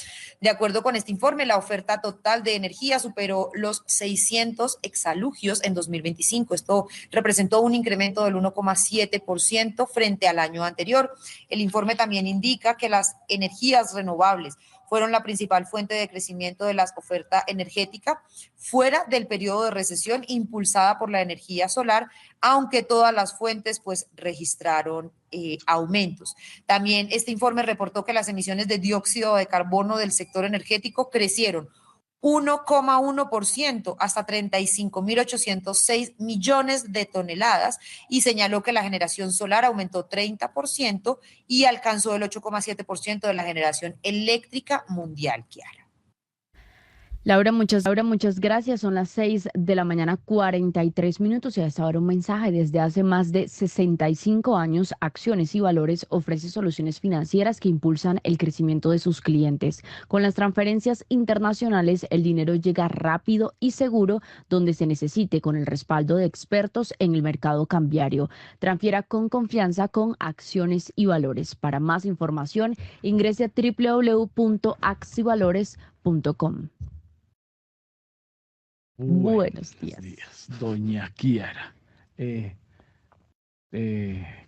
De acuerdo con este informe, la oferta total de energía superó los 600 exalugios en 2025. Esto representó un incremento del 1,7% frente al año anterior. El informe también indica que las energías renovables fueron la principal fuente de crecimiento de la oferta energética fuera del periodo de recesión impulsada por la energía solar, aunque todas las fuentes pues registraron aumentos. También este informe reportó que las emisiones de dióxido de carbono del sector energético crecieron 1,1% hasta 35.806 millones de toneladas y señaló que la generación solar aumentó 30% y alcanzó el 8,7% de la generación eléctrica mundial, Kiara. Laura, muchas gracias. Son las 6 de la mañana, 43 minutos y a esta hora un mensaje. Desde hace más de 65 años, Acciones y Valores ofrece soluciones financieras que impulsan el crecimiento de sus clientes. Con las transferencias internacionales, el dinero llega rápido y seguro donde se necesite, con el respaldo de expertos en el mercado cambiario. Transfiera con confianza con Acciones y Valores. Para más información, ingrese a www.axivalores.com. Buenos días. Doña Kiara.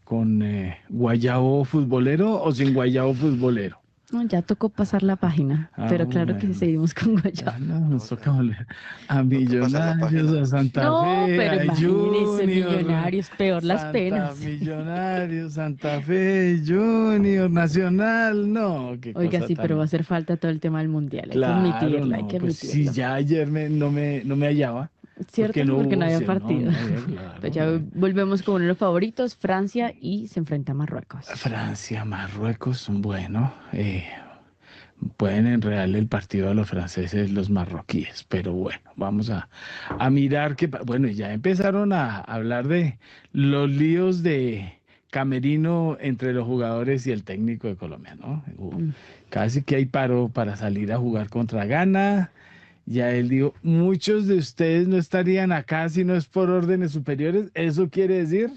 ¿Con guayabo futbolero o sin guayabo futbolero? No, ya tocó pasar la página, pero claro que bueno. seguimos con Guayabo. No, nos toca volver a Toca pasar la Millonarios, página. a Santa No, Fe, pero a imagínese, Junior, Millonarios, peor las penas. Millonarios, Santa Fe, Junior, Nacional, no, qué Oiga, cosa sí, tan- pero va a hacer falta todo el tema del mundial. Hay que Claro, admitirlo, hay no, que pues sí, admitirlo. ya ayer no me hallaba. ¿Cierto? Porque no Porque no hubo, había sí, no partido. había, claro, Pues ya volvemos con uno de los favoritos, Francia, y se enfrenta a Marruecos. Francia, Marruecos, bueno, pueden enredarle el partido a los franceses, los marroquíes, pero bueno, vamos a mirar bueno, ya empezaron a hablar de los líos de camerino entre los jugadores y el técnico de Colombia, ¿no? Casi que hay paro para salir a jugar contra Ghana. Ya él dijo, muchos de ustedes no estarían acá si no es por órdenes superiores. Eso quiere decir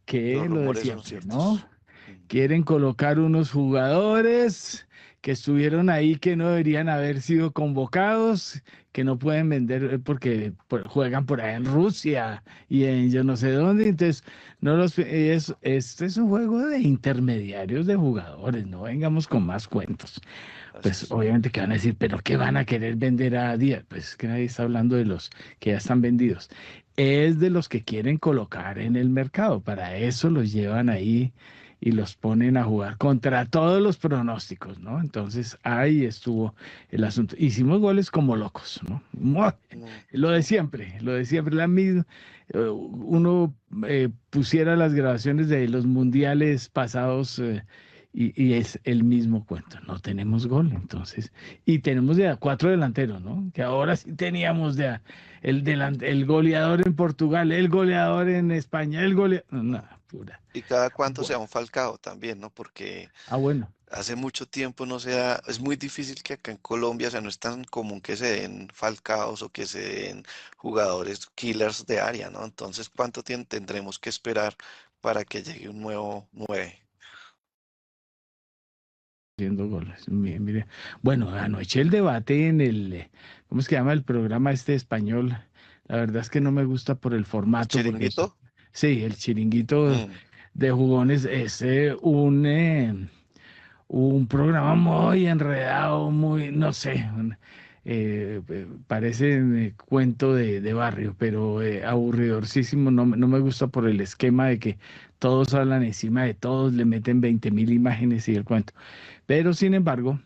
que Los lo de rumores son siempre, ¿no? ciertos. Quieren colocar unos jugadores que estuvieron ahí que no deberían haber sido convocados, que no pueden vender juegan por allá en Rusia y en yo no sé dónde. Entonces, este es un juego de intermediarios de jugadores, no vengamos con más cuentos. Así Pues es. obviamente que van a decir, pero ¿qué van a querer vender a Díaz? Pues es que nadie está hablando de los que ya están vendidos. Es de los que quieren colocar en el mercado. Para eso los llevan ahí y los ponen a jugar contra todos los pronósticos, ¿no? Entonces ahí estuvo el asunto. Hicimos goles como locos, ¿no? Lo de siempre, la misma. Uno pusiera las grabaciones de los mundiales pasados y es el mismo cuento. No tenemos gol, entonces. Y tenemos de a 4 delanteros, ¿no? Que ahora sí teníamos el goleador en Portugal, el goleador en España, el goleador. No, pura. Y cada cuánto se Bueno. da un Falcao también, ¿no? Porque Bueno. hace mucho tiempo no se da, es muy difícil que acá en Colombia, o sea, no es tan común que se den Falcaos o que se den jugadores killers de área, ¿no? Entonces, ¿cuánto tendremos que esperar para que llegue un nuevo 9? Haciendo goles. Mire. Bueno, anoche el debate en ¿cómo es que llama el programa este español? La verdad es que no me gusta por el formato. ¿Chiringuito? Sí, el chiringuito Mm, de jugones es un programa muy enredado, muy, no sé, parece cuento de barrio, pero aburridorcísimo. No me gusta por el esquema de que todos hablan encima de todos, le meten 20.000 imágenes y el cuento. Pero sin embargo,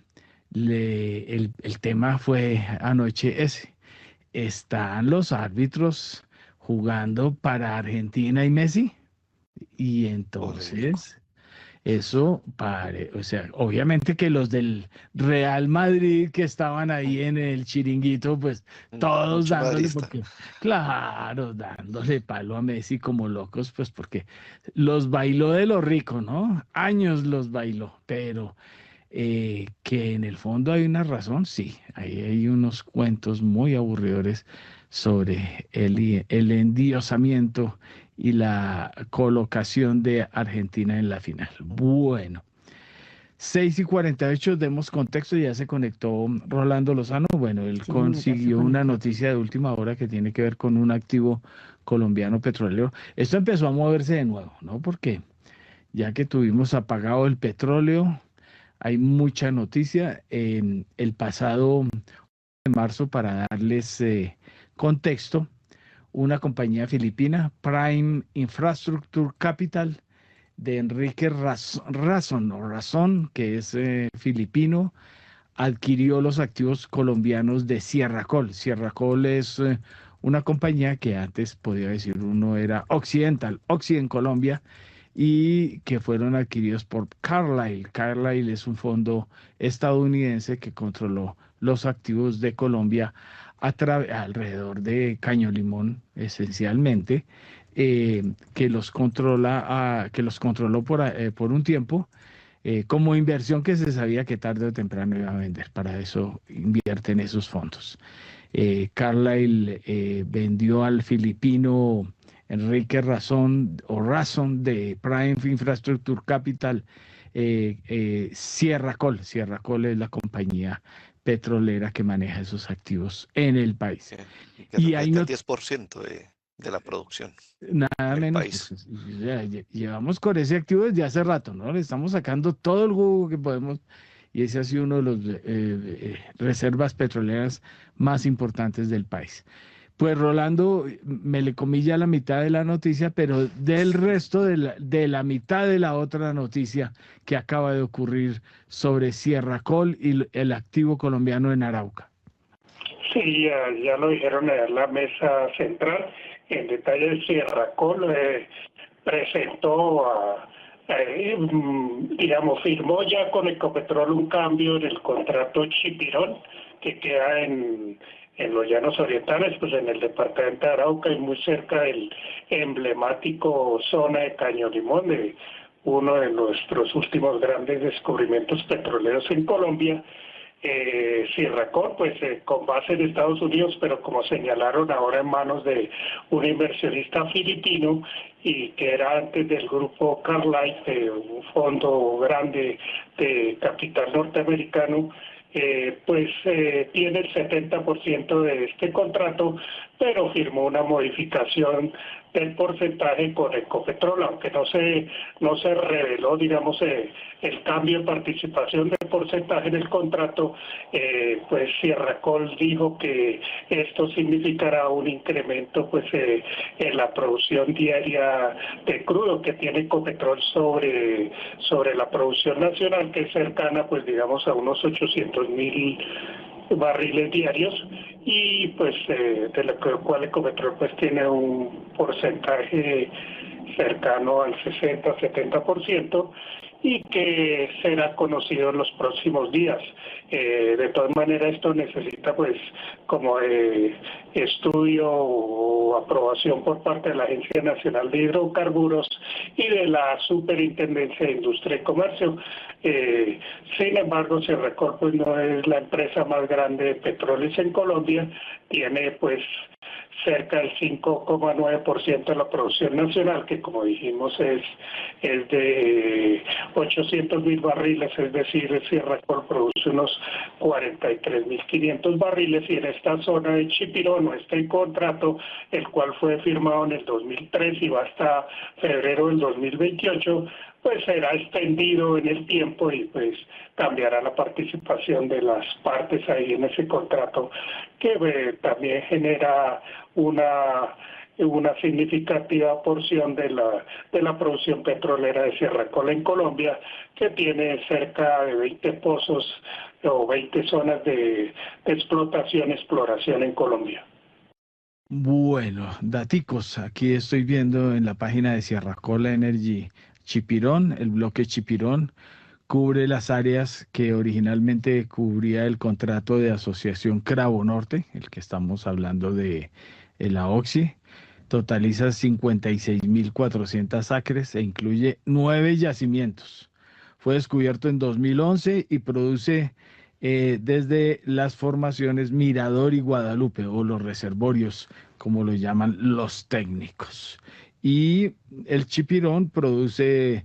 el tema fue anoche ese. Están los árbitros jugando para Argentina y Messi. Y polémico. entonces, o sea, obviamente que los del Real Madrid que estaban ahí en el chiringuito, pues todos Mucho dándole, madridista. claro, dándole palo a Messi como locos, pues porque los bailó de lo rico, ¿no? Años los bailó, pero que en el fondo hay una razón, sí, ahí hay unos cuentos muy aburridores sobre el endiosamiento y la colocación de Argentina en la final. Bueno, 6:48, demos contexto, ya se conectó Rolando Lozano. Bueno, él Sí, ya se consiguió una conectó. noticia de última hora que tiene que ver con un activo colombiano petrolero. Esto empezó a moverse de nuevo, ¿no? Porque ya que tuvimos apagado el petróleo, hay mucha noticia. El pasado de marzo, para darles contexto, una compañía filipina, Prime Infrastructure Capital, de Enrique Razón, que es filipino, adquirió los activos colombianos de Sierra Col. Sierra Col es una compañía que antes podía decir uno era Oxy en Colombia, y que fueron adquiridos por Carlyle. Carlyle es un fondo estadounidense que controló los activos de Colombia alrededor de Caño Limón, esencialmente, que los controló por un tiempo, como inversión que se sabía que tarde o temprano iba a vender. Para eso invierten esos fondos. Carlyle vendió al filipino Enrique Razón de Prime Infrastructure Capital, Sierra Col. Sierra Col es la compañía petrolera que maneja esos activos en el país. Y que Y hay representa no, el 10% de la producción nada en el menos, país. pues, ya llevamos con ese activo desde hace rato, ¿no? Le estamos sacando todo el jugo que podemos y ese ha sido uno de los reservas petroleras más importantes del país. Pues Rolando, me le comí ya la mitad de la noticia, pero del resto de la mitad de la otra noticia que acaba de ocurrir sobre Sierra Col y el activo colombiano en Arauca. Sí, ya lo dijeron en la mesa central. En detalle, Sierra Col presentó, digamos, firmó ya con Ecopetrol un cambio en el contrato Chipirón, que queda en los Llanos Orientales, pues en el departamento de Arauca y muy cerca del emblemático zona de Caño Limón, de uno de nuestros últimos grandes descubrimientos petroleros en Colombia. Sierra Col, pues con base en Estados Unidos, pero como señalaron ahora en manos de un inversionista filipino y que era antes del grupo Carlyle, un fondo grande de capital norteamericano, tiene el 70% de este contrato, pero firmó una modificación del porcentaje con Ecopetrol, aunque no se reveló, digamos, el cambio de participación del porcentaje en el contrato. Pues Sierra Col dijo que esto significará un incremento en la producción diaria de crudo que tiene Ecopetrol sobre la producción nacional, que es cercana, pues digamos, a unos 800,000 barriles diarios, y pues de lo cual Ecopetrol pues tiene un porcentaje cercano al 60-70%, y que será conocido en los próximos días. De todas maneras, esto necesita pues como estudio o aprobación por parte de la Agencia Nacional de Hidrocarburos y de la Superintendencia de Industria y Comercio. Sin embargo, Sierra Col pues no es la empresa más grande de petróleos en Colombia, tiene pues cerca del 5,9% de la producción nacional, que como dijimos es de 800,000 barriles, es decir, Sierra Col produce unos 43,500 barriles, y en esta zona de Chipirón, este contrato, el cual fue firmado en el 2003 y va hasta febrero del 2028, pues será extendido en el tiempo y pues cambiará la participación de las partes ahí en ese contrato, que también genera una significativa porción de la producción petrolera de Sierra Col en Colombia, que tiene cerca de 20 pozos o 20 zonas de exploración en Colombia. Bueno, daticos, aquí estoy viendo en la página de Sierra Col Energy Chipirón, el bloque Chipirón cubre las áreas que originalmente cubría el contrato de asociación Cravo Norte, el que estamos hablando de la Oxy, totaliza 56,400 acres e incluye 9 yacimientos. Fue descubierto en 2011 y produce desde las formaciones Mirador y Guadalupe, o los reservorios, como lo llaman los técnicos. Y el Chipirón produce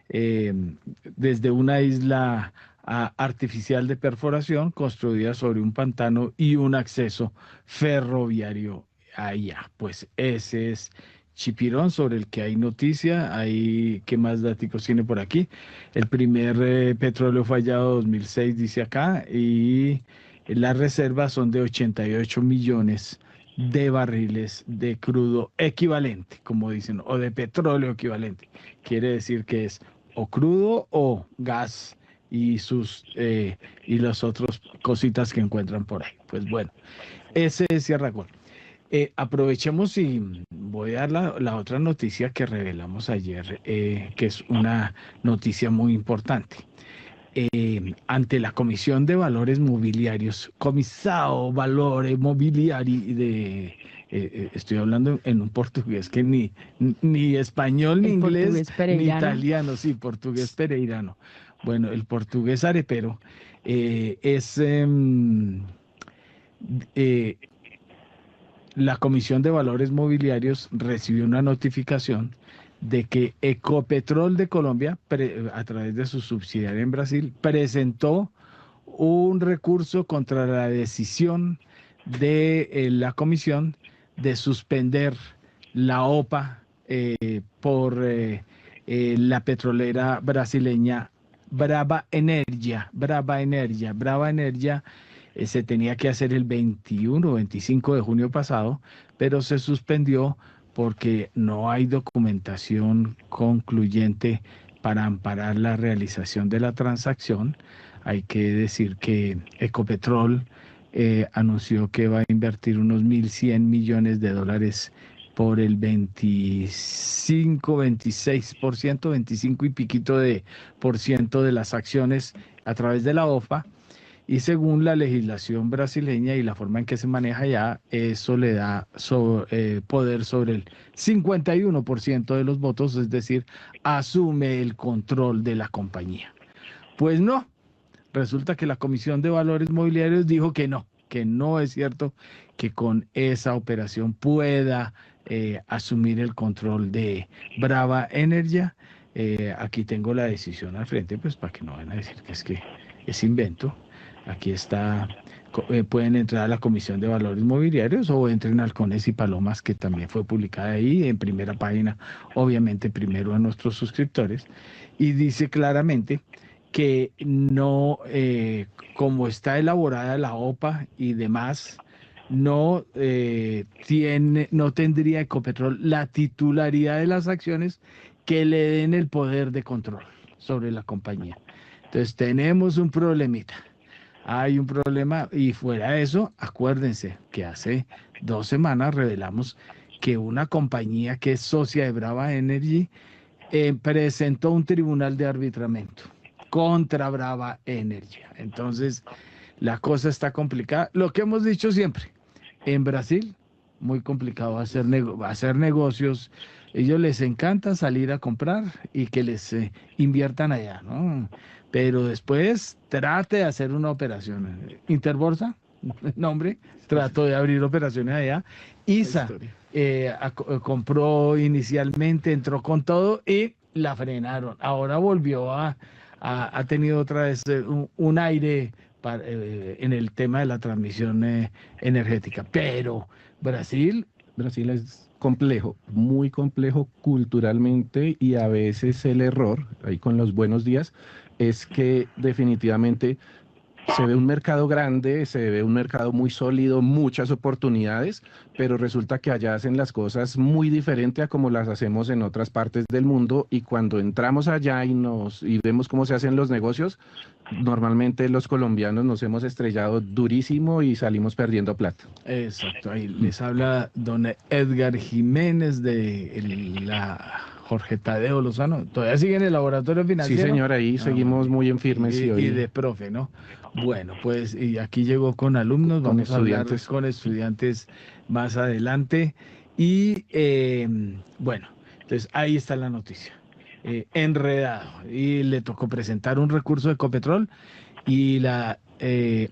desde una isla artificial de perforación construida sobre un pantano y un acceso ferroviario allá. Pues ese es Chipirón, sobre el que hay noticia. ¿Qué más datos tiene por aquí? El primer petróleo fue hallado 2006, dice acá, y las reservas son de 88 millones de barriles de crudo equivalente, como dicen, o de petróleo equivalente. Quiere decir que es o crudo o gas y las otras cositas que encuentran por ahí. Pues bueno, ese es Sierra Col. Aprovechemos y voy a dar la otra noticia que revelamos ayer, que es una noticia muy importante. Ante la Comisión de Valores Mobiliarios, Comisao Valore Mobiliari estoy hablando en un portugués que ni español, ni inglés, ni italiano, sí, portugués pereirano. Bueno, el portugués arepero la Comisión de Valores Mobiliarios recibió una notificación de que Ecopetrol de Colombia, a través de su subsidiaria en Brasil, presentó un recurso contra la decisión de la comisión de suspender la OPA por la petrolera brasileña Brava Energia. Se tenía que hacer el 21 o 25 de junio pasado, pero se suspendió porque no hay documentación concluyente para amparar la realización de la transacción. Hay que decir que Ecopetrol anunció que va a invertir unos 1.100 millones de dólares por el 25 y piquito de por ciento de las acciones a través de la OPA. Y según la legislación brasileña y la forma en que se maneja ya, eso le da poder sobre el 51% de los votos, es decir, asume el control de la compañía. Pues no, resulta que la Comisión de Valores Mobiliarios dijo que no es cierto que con esa operación pueda asumir el control de Brava Energia. Aquí tengo la decisión al frente, pues para que no vayan a decir que es invento. Aquí está, pueden entrar a la Comisión de Valores Mobiliarios o entren al Halcones y Palomas, que también fue publicada ahí en primera página, obviamente primero a nuestros suscriptores, y dice claramente que no, como está elaborada la OPA y demás, no tendría Ecopetrol la titularidad de las acciones que le den el poder de control sobre la compañía. Entonces tenemos un problemita. Hay un problema y fuera de eso, acuérdense que hace 2 semanas revelamos que una compañía que es socia de Brava Energy presentó un tribunal de arbitramiento contra Brava Energy. Entonces, la cosa está complicada. Lo que hemos dicho siempre, en Brasil, muy complicado hacer negocios. Ellos les encanta salir a comprar y que les inviertan allá, ¿no? Pero después trate de hacer una operación. Interbolsa, nombre, trató de abrir operaciones allá. ISA compró inicialmente, entró con todo y la frenaron. Ahora volvió ha tenido otra vez un aire en el tema de la transmisión energética. Pero Brasil es complejo, muy complejo culturalmente, y a veces el error, ahí con los buenos días, es que definitivamente se ve un mercado grande, se ve un mercado muy sólido, muchas oportunidades, pero resulta que allá hacen las cosas muy diferente a como las hacemos en otras partes del mundo, y cuando entramos allá y vemos cómo se hacen los negocios, normalmente los colombianos nos hemos estrellado durísimo y salimos perdiendo plata. Exacto, ahí les habla don Edgar Jiménez de la Jorge Tadeo Lozano. ¿Todavía sigue en el laboratorio financiero? Sí, señor, ahí seguimos muy en firmes. Y de profe, ¿no? Bueno, pues y aquí llegó con alumnos, vamos a hablar con estudiantes más adelante. Y bueno, entonces ahí está la noticia. Enredado. Y le tocó presentar un recurso de Ecopetrol y la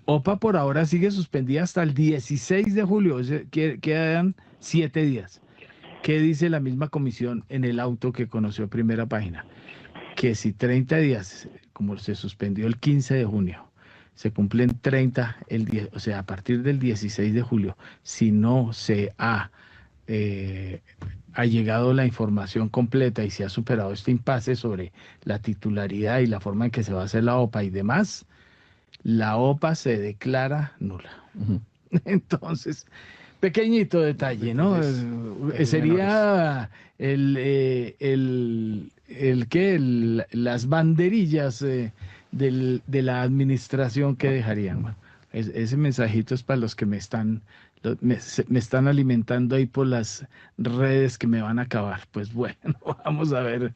OPA por ahora sigue suspendida hasta el 16 de julio, o sea, quedan 7 días. ¿Qué dice la misma comisión en el auto que conoció primera página? Que si 30 días, como se suspendió el 15 de junio, se cumplen 30 el 10, o sea, a partir del 16 de julio, si no se ha llegado la información completa y se ha superado este impasse sobre la titularidad y la forma en que se va a hacer la OPA y demás, la OPA se declara nula. Uh-huh. Entonces, pequeñito detalle, ¿no? Sería las banderillas de la administración que dejarían. Bueno, ese mensajito es para los que me están alimentando ahí por las redes que me van a acabar. Pues bueno, vamos a ver,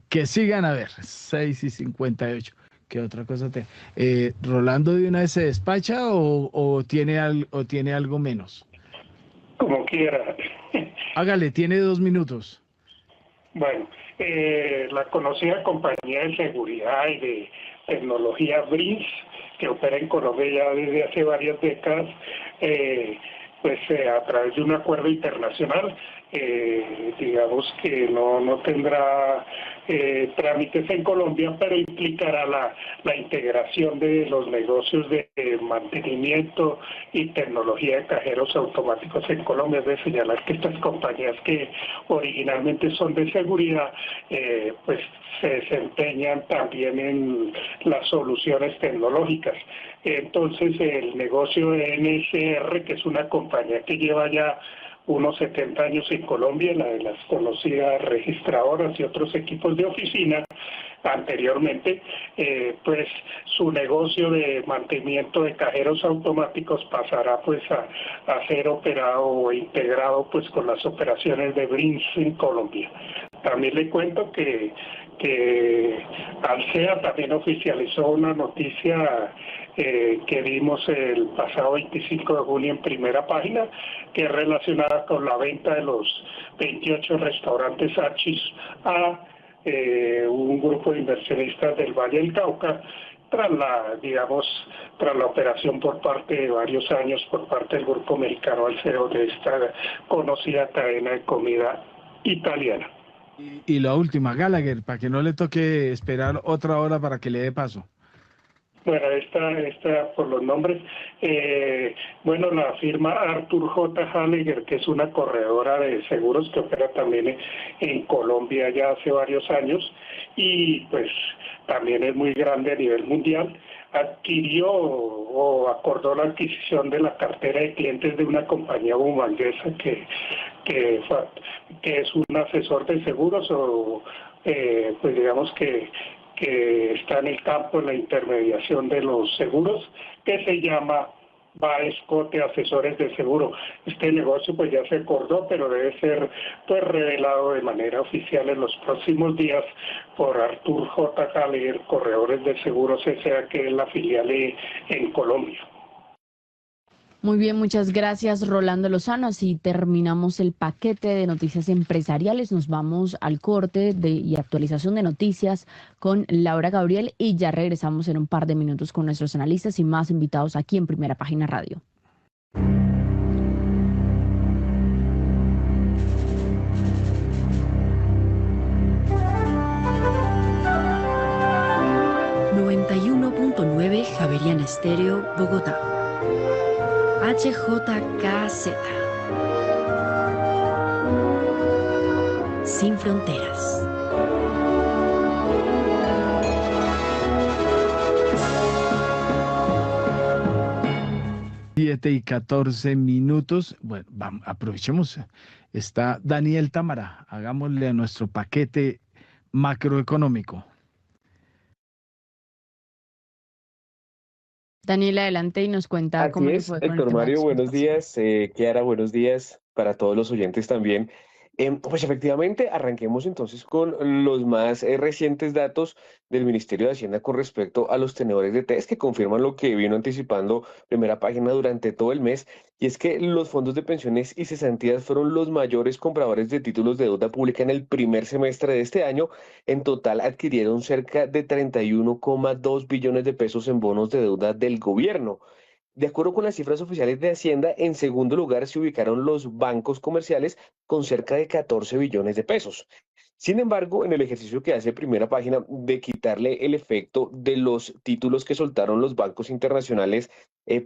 que sigan a ver, 6:58. ¿Qué otra cosa te? ¿Rolando de una vez se despacha o tiene algo menos? Como quiera. Hágale, tiene 2 minutos. Bueno, la conocida compañía de seguridad y de tecnología BRIS, que opera en Colombia ya desde hace varias décadas, a través de un acuerdo internacional, digamos que no tendrá trámites en Colombia, pero implicará la integración de los negocios de mantenimiento y tecnología de cajeros automáticos en Colombia. Es de señalar que estas compañías que originalmente son de seguridad, pues se desempeñan también en las soluciones tecnológicas. Entonces el negocio de NSR, que es una compañía que lleva ya unos 70 años en Colombia, la de las conocidas registradoras y otros equipos de oficina, anteriormente, pues su negocio de mantenimiento de cajeros automáticos pasará pues a ser operado o integrado pues con las operaciones de Brink's en Colombia. También le cuento que Alsea también oficializó una noticia que vimos el pasado 25 de junio en Primera Página, que es relacionada con la venta de los 28 restaurantes Archis a un grupo de inversionistas del Valle del Cauca, tras la operación por parte de varios años por parte del grupo mexicano Alsea de esta conocida cadena de comida italiana. Y la última, Gallagher, para que no le toque esperar otra hora para que le dé paso. Bueno, esta por los nombres. La firma Arthur J. Gallagher, que es una corredora de seguros que opera también en Colombia ya hace varios años y pues también es muy grande a nivel mundial, adquirió o acordó la adquisición de la cartera de clientes de una compañía bumanguesa que es un asesor de seguros o pues digamos que está en el campo de la intermediación de los seguros, que se llama Baescote Asesores de Seguro. Este negocio pues ya se acordó, pero debe ser pues revelado de manera oficial en los próximos días por Arthur J. Gallagher, Corredores de Seguros S.A., que es la filial en Colombia. Muy bien, muchas gracias, Rolando Lozano. Así terminamos el paquete de noticias empresariales. Nos vamos al corte y actualización de noticias con Laura Gabriel y ya regresamos en un par de minutos con nuestros analistas y más invitados aquí en Primera Página Radio. Javeriana Estéreo, Bogotá. HJKZ. Sin fronteras. Siete y 14 minutos. Bueno, aprovechemos. Está Daniel Támara. Hagámosle a nuestro paquete macroeconómico. Daniel, adelante y nos cuenta cómo le fue con el Héctor tema Mario, de buenos días. Kiara, buenos días para todos los oyentes también. Pues efectivamente, arranquemos entonces con los más recientes datos del Ministerio de Hacienda con respecto a los tenedores de TES, que confirman lo que vino anticipando Primera Página durante todo el mes, y es que los fondos de pensiones y cesantías fueron los mayores compradores de títulos de deuda pública en el primer semestre de este año. En total adquirieron cerca de 31,2 billones de pesos en bonos de deuda del gobierno. De acuerdo con las cifras oficiales de Hacienda, en segundo lugar se ubicaron los bancos comerciales con cerca de 14 billones de pesos. Sin embargo, en el ejercicio que hace Primera Página de quitarle el efecto de los títulos que soltaron los bancos internacionales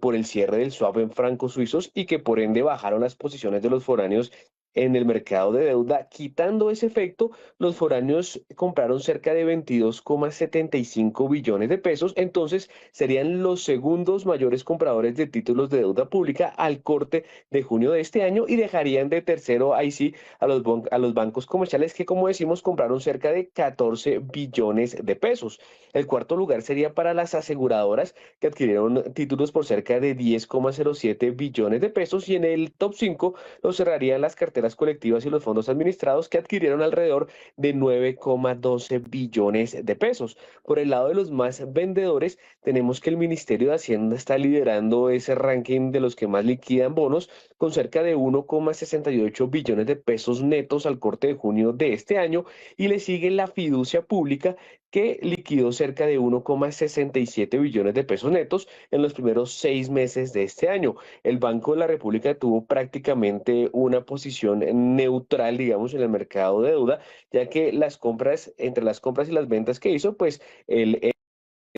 por el cierre del swap en francos suizos y que por ende bajaron las posiciones de los foráneos en el mercado de deuda, quitando ese efecto, los foráneos compraron cerca de 22,75 billones de pesos, entonces serían los segundos mayores compradores de títulos de deuda pública al corte de junio de este año y dejarían de tercero, ahí sí, a los bancos comerciales que, como decimos, compraron cerca de 14 billones de pesos. El cuarto lugar sería para las aseguradoras que adquirieron títulos por cerca de 10,07 billones de pesos y en el top 5 lo cerrarían las carteras colectivas y los fondos administrados que adquirieron alrededor de 9,12 billones de pesos. Por el lado de los más vendedores, tenemos que el Ministerio de Hacienda está liderando ese ranking de los que más liquidan bonos con cerca de 1,68 billones de pesos netos al corte de junio de este año y le sigue la fiducia pública que liquidó cerca de 1,67 billones de pesos netos en los primeros 6 meses de este año. El Banco de la República tuvo prácticamente una posición neutral, digamos, en el mercado de deuda, ya que entre las compras y las ventas que hizo, pues el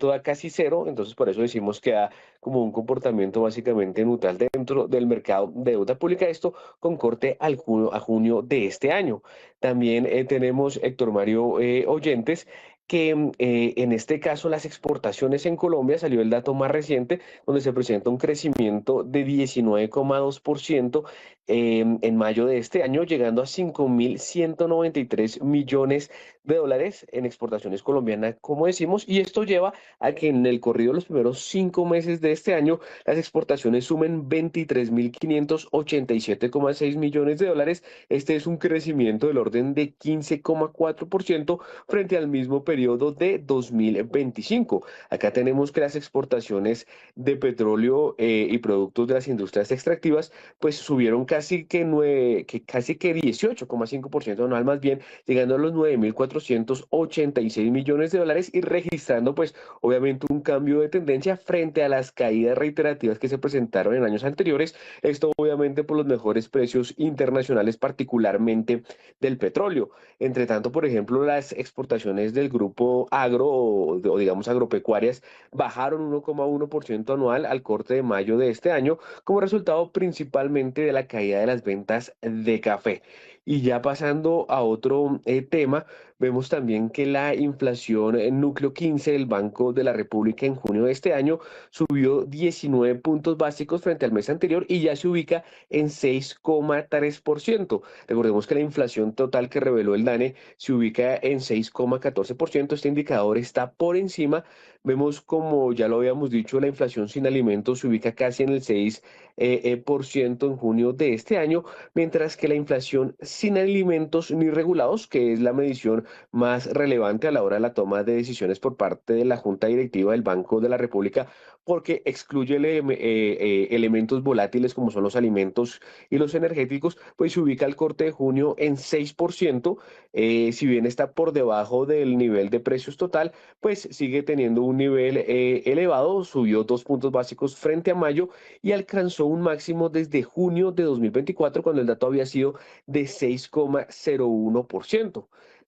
da casi cero, entonces por eso decimos que da como un comportamiento básicamente neutral dentro del mercado de deuda pública, esto con corte a junio de este año. También tenemos, Héctor Mario, oyentes, que en este caso las exportaciones en Colombia, salió el dato más reciente, donde se presenta un crecimiento de 19,2% en mayo de este año, llegando a 5.193 millones de dólares en exportaciones colombianas, como decimos, y esto lleva a que en el corrido de los primeros 5 meses de este año las exportaciones sumen 23.587,6 millones de dólares. Este es un crecimiento del orden de 15,4% frente al mismo periodo de 2025. Acá tenemos que las exportaciones de petróleo y productos de las industrias extractivas pues subieron casi que 18,5% anual, más bien llegando a los 9.486 millones de dólares y registrando pues obviamente un cambio de tendencia frente a las caídas reiterativas que se presentaron en años anteriores, esto obviamente por los mejores precios internacionales, particularmente del petróleo. Entre tanto, por ejemplo, las exportaciones del grupo agro o digamos agropecuarias bajaron 1,1% anual al corte de mayo de este año, como resultado principalmente de la caída de las ventas de café. Y ya pasando a otro tema, vemos también que la inflación en núcleo 15 del Banco de la República en junio de este año subió 19 puntos básicos frente al mes anterior y ya se ubica en 6,3%. Recordemos que la inflación total que reveló el DANE se ubica en 6,14%. Este indicador está por encima. Vemos, como ya lo habíamos dicho, la inflación sin alimentos se ubica casi en el 6% en junio de este año, mientras que la inflación sin alimentos ni regulados, que es la medición más relevante a la hora de la toma de decisiones por parte de la Junta Directiva del Banco de la República, porque excluye elementos volátiles como son los alimentos y los energéticos, pues se ubica al corte de junio en 6%, si bien está por debajo del nivel de precios total, pues sigue teniendo un nivel elevado, subió 2 puntos básicos frente a mayo y alcanzó un máximo desde junio de 2024, cuando el dato había sido de 6,01%.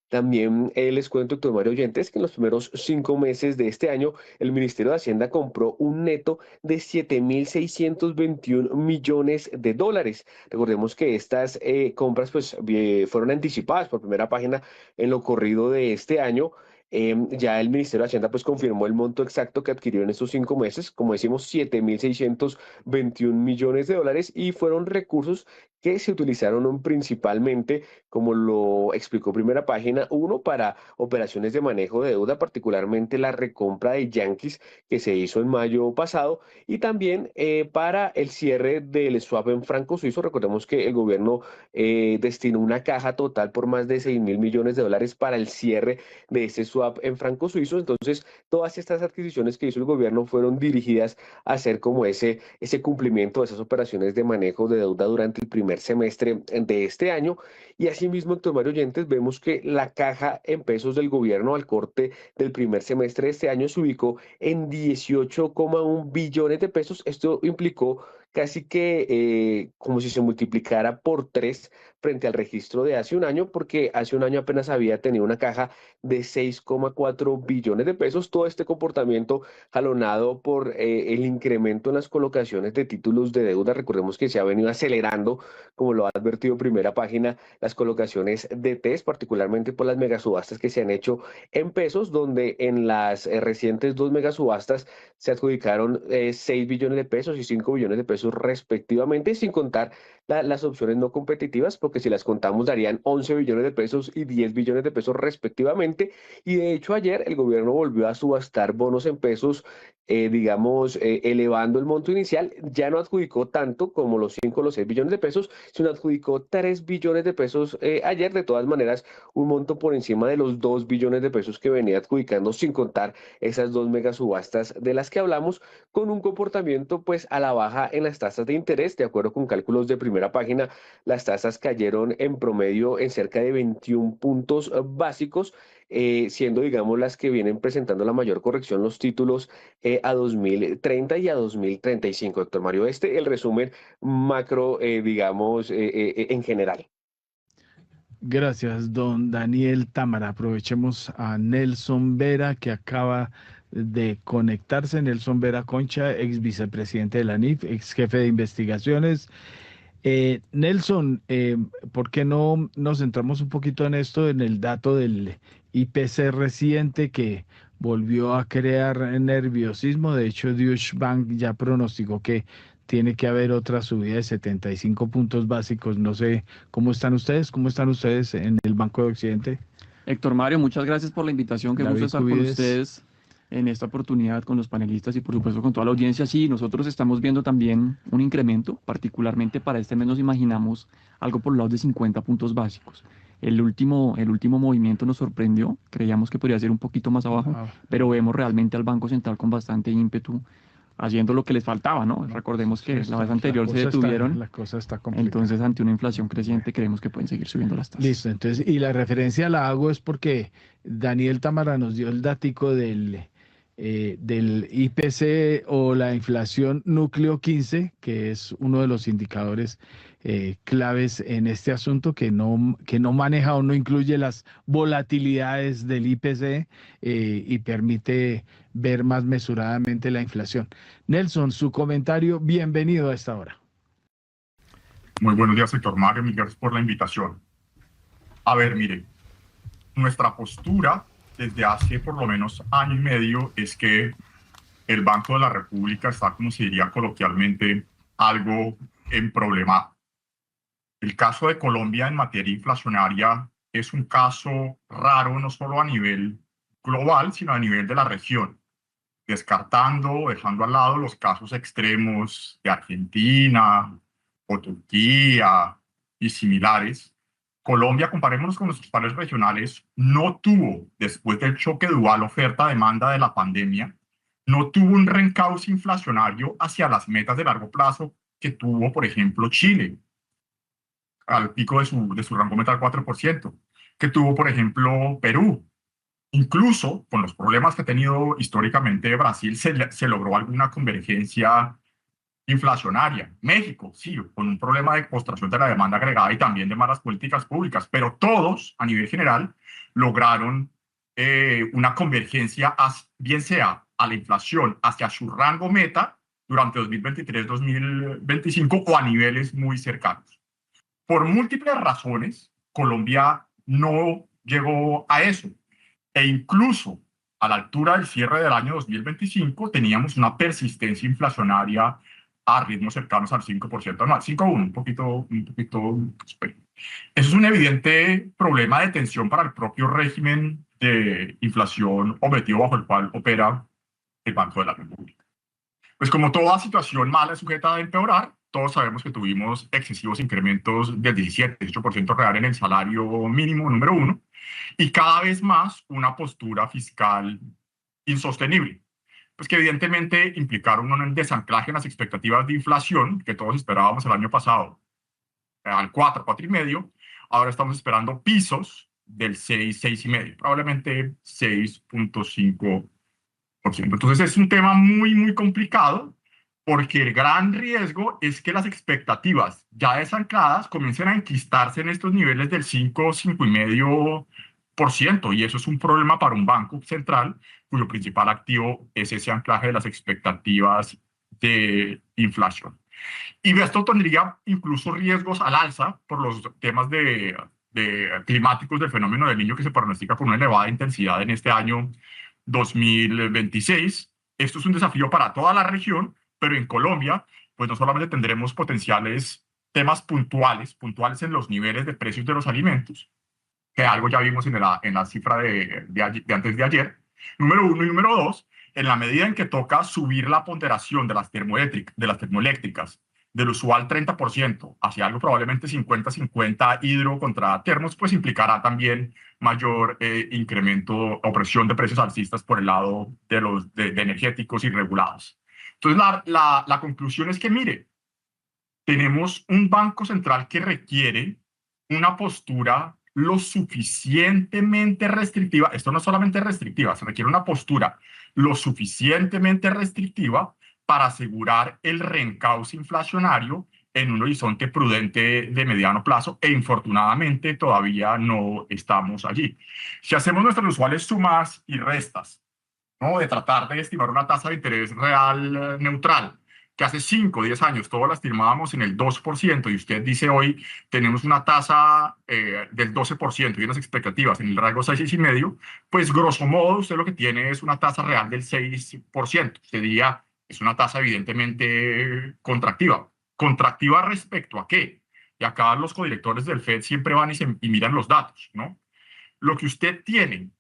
También les cuento, doctor Mario Oyentes, que en los primeros 5 meses de este año el Ministerio de Hacienda compró un neto de 7.621 millones de dólares. Recordemos que estas compras pues, fueron anticipadas por primera página en lo corrido de este año. Ya el Ministerio de Hacienda pues confirmó el monto exacto que adquirió en estos 5 meses, como decimos, 7.621 millones de dólares, y fueron recursos que se utilizaron principalmente, como lo explicó primera página, uno para operaciones de manejo de deuda, particularmente la recompra de Yankees que se hizo en mayo pasado, y también para el cierre del swap en franco suizo. Recordemos que el gobierno destinó una caja total por más de 6.000 millones de dólares para el cierre de ese swap en franco suizo. Entonces, todas estas adquisiciones que hizo el gobierno fueron dirigidas a hacer como ese cumplimiento de esas operaciones de manejo de deuda durante el primer semestre de este año. Y asimismo, doctor Mario Oyentes, vemos que la caja en pesos del gobierno al corte del primer semestre de este año se ubicó en 18,1 billones de pesos. Esto implicó casi que como si se multiplicara por 3 frente al registro de hace un año, porque hace un año apenas había tenido una caja de 6,4 billones de pesos. Todo este comportamiento jalonado por el incremento en las colocaciones de títulos de deuda. Recordemos que se ha venido acelerando, como lo ha advertido primera página, las colocaciones de TES, particularmente por las megasubastas que se han hecho en pesos, donde en las recientes 2 megasubastas se adjudicaron 6 billones de pesos y 5 billones de pesos respectivamente, sin contar las opciones no competitivas, porque si las contamos darían 11 billones de pesos y 10 billones de pesos respectivamente. Y de hecho ayer el gobierno volvió a subastar bonos en pesos, elevando el monto inicial. Ya no adjudicó tanto como los 5 o los 6 billones de pesos, sino adjudicó 3 billones de pesos ayer. De todas maneras, un monto por encima de los 2 billones de pesos que venía adjudicando, sin contar esas 2 megasubastas de las que hablamos, con un comportamiento pues a la baja en las tasas de interés, de acuerdo con cálculos de primera primera página, las tasas cayeron en promedio en cerca de 21 puntos básicos, siendo, digamos, las que vienen presentando la mayor corrección los títulos a 2030 y a 2035. Héctor Mario, el resumen macro, digamos, en general. Gracias, don Daniel Támara. Aprovechemos a Nelson Vera, que acaba de conectarse. Nelson Vera Concha, ex vicepresidente de la ANIF, ex jefe de investigaciones. Nelson, ¿por qué no nos centramos un poquito en esto, en el dato del IPC reciente que volvió a crear nerviosismo? De hecho, Deutsche Bank ya pronosticó que tiene que haber otra subida de 75 puntos básicos. No sé cómo están ustedes en el Banco de Occidente. Héctor Mario, muchas gracias por la invitación. Qué gusto estar con ustedes en esta oportunidad, con los panelistas y por supuesto con toda la audiencia. Sí, nosotros estamos viendo también un incremento, particularmente para este mes nos imaginamos algo por el lado de 50 puntos básicos. El último movimiento nos sorprendió, creíamos que podría ser un poquito más abajo, pero vemos realmente al Banco Central con bastante ímpetu, haciendo lo que les faltaba, ¿no? Recordemos que la vez anterior se detuvieron. La cosa está complicada. Entonces, ante una inflación creciente, creemos que pueden seguir subiendo las tasas. Listo, entonces, y la referencia la hago es porque Daniel Támara nos dio el datico del IPC o la inflación núcleo 15, que es uno de los indicadores claves en este asunto, que no maneja o no incluye las volatilidades del IPC y permite ver más mesuradamente la inflación. Nelson, su comentario, bienvenido a esta hora. Muy buenos días, Héctor Mario, mil gracias por la invitación. A ver, mire, nuestra postura desde hace por lo menos año y medio es que el Banco de la República está, como se diría coloquialmente, algo en problema. El caso de Colombia en materia inflacionaria es un caso raro, no solo a nivel global, sino a nivel de la región, dejando al lado los casos extremos de Argentina o Turquía y similares. Colombia, comparémonos con nuestros pares regionales, no tuvo, después del choque dual oferta-demanda de la pandemia, no tuvo un reencauce inflacionario hacia las metas de largo plazo que tuvo, por ejemplo, Chile, al pico de su rango meta al 4%, que tuvo, por ejemplo, Perú. Incluso con los problemas que ha tenido históricamente Brasil, se logró alguna convergencia inflacionaria. México, sí, con un problema de postración de la demanda agregada y también de malas políticas públicas, pero todos, a nivel general, lograron una convergencia, bien sea a la inflación hacia su rango meta durante 2023-2025 o a niveles muy cercanos. Por múltiples razones, Colombia no llegó a eso. E incluso a la altura del cierre del año 2025 teníamos una persistencia inflacionaria a ritmos cercanos al 5% anual, 5,1, un poquito superior. Eso es un evidente problema de tensión para el propio régimen de inflación objetivo bajo el cual opera el Banco de la República. Pues como toda situación mala es sujeta a empeorar, todos sabemos que tuvimos excesivos incrementos del 17-18% real en el salario mínimo número 1 y cada vez más una postura fiscal insostenible, pues que evidentemente implicaron un desanclaje en las expectativas de inflación que todos esperábamos el año pasado al 4,5%, ahora estamos esperando pisos del 6,5%, probablemente 6,5%. Entonces es un tema muy, muy complicado porque el gran riesgo es que las expectativas ya desancladas comiencen a enquistarse en estos niveles del 5,5%, y eso es un problema para un banco central cuyo principal activo es ese anclaje de las expectativas de inflación. Y esto tendría incluso riesgos al alza por los temas de climáticos del fenómeno del Niño, que se pronostica con una elevada intensidad en este año 2026. Esto es un desafío para toda la región, pero en Colombia, pues no solamente tendremos potenciales temas puntuales en los niveles de precios de los alimentos, que algo ya vimos en la cifra de antes de ayer, número 1, y número 2, en la medida en que toca subir la ponderación de las termoeléctricas del usual 30% hacia algo probablemente 50-50 hidro contra termos, pues implicará también mayor incremento o presión de precios alcistas por el lado de los de energéticos y regulados. Entonces la conclusión es que, mire, tenemos un Banco Central que requiere una postura lo suficientemente restrictiva. Esto no es solamente restrictiva, se requiere una postura lo suficientemente restrictiva para asegurar el reencauce inflacionario en un horizonte prudente de mediano plazo, e infortunadamente todavía no estamos allí. Si hacemos nuestras usuales sumas y restas, ¿no?, de tratar de estimar una tasa de interés real neutral, que hace 5 o 10 años todos la estimábamos en el 2%, y usted dice hoy tenemos una tasa del 12% y unas expectativas en el rango 6,5%, pues grosso modo usted lo que tiene es una tasa real del 6%. Usted diría, es una tasa evidentemente contractiva. ¿Contractiva respecto a qué? Y acá los codirectores del FED siempre van y miran los datos, ¿no? Lo que usted tiene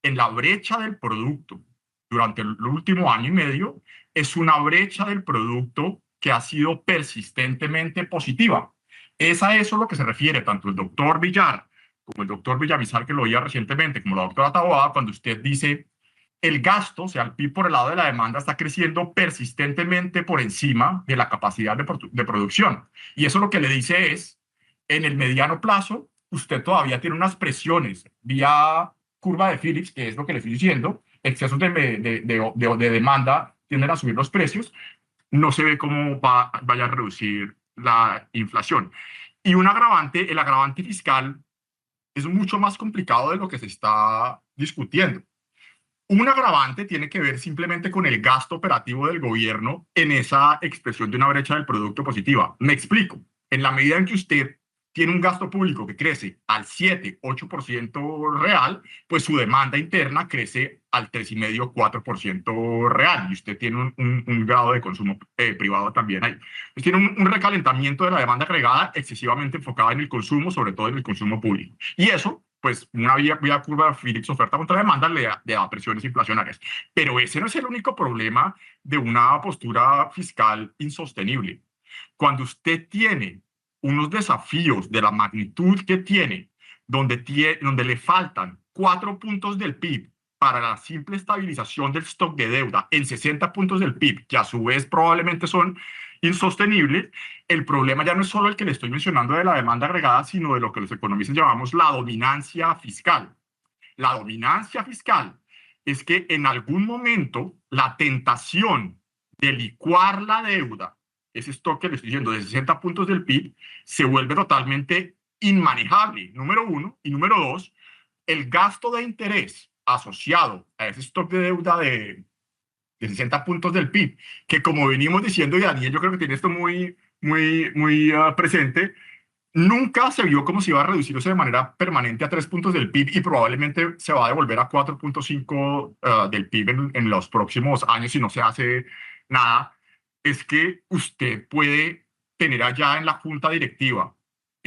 en la brecha del producto durante el último año y medio es una brecha del producto que ha sido persistentemente positiva. Es a eso lo que se refiere tanto el doctor Villar como el doctor Villamizar, que lo oía recientemente, como la doctora Taboada, cuando usted dice el gasto, o sea, el PIB por el lado de la demanda, está creciendo persistentemente por encima de la capacidad de producción. Y eso lo que le dice es, en el mediano plazo, usted todavía tiene unas presiones vía curva de Phillips, que es lo que le estoy diciendo, excesos de demanda tienden a subir los precios, no se ve cómo vaya a reducir la inflación. Y el agravante fiscal es mucho más complicado de lo que se está discutiendo. Un agravante tiene que ver simplemente con el gasto operativo del gobierno en esa expresión de una brecha del producto positiva. Me explico. En la medida en que usted tiene un gasto público que crece al 7-8% real, pues su demanda interna crece al 3,5-4% real, y usted tiene un grado de consumo privado también ahí. Pues tiene un recalentamiento de la demanda agregada excesivamente enfocada en el consumo, sobre todo en el consumo público. Y eso, pues una vía curva de Phillips, oferta contra demanda, le da presiones inflacionarias. Pero ese no es el único problema de una postura fiscal insostenible. Cuando usted tiene unos desafíos de la magnitud que tiene, donde le faltan 4 puntos del PIB para la simple estabilización del stock de deuda en 60 puntos del PIB, que a su vez probablemente son insostenibles, el problema ya no es solo el que le estoy mencionando de la demanda agregada, sino de lo que los economistas llamamos la dominancia fiscal. La dominancia fiscal es que en algún momento la tentación de licuar la deuda, ese stock que le estoy diciendo de 60 puntos del PIB, se vuelve totalmente inmanejable, número uno. Y número dos, el gasto de interés asociado a ese stock de deuda de 60 puntos del PIB, que como venimos diciendo, y Daniel yo creo que tiene esto muy presente, nunca se vio como si iba a reducirse de manera permanente a 3 puntos del PIB, y probablemente se va a devolver a 4,5 del PIB en los próximos años si no se hace nada. Es que usted puede tener allá en la junta directiva,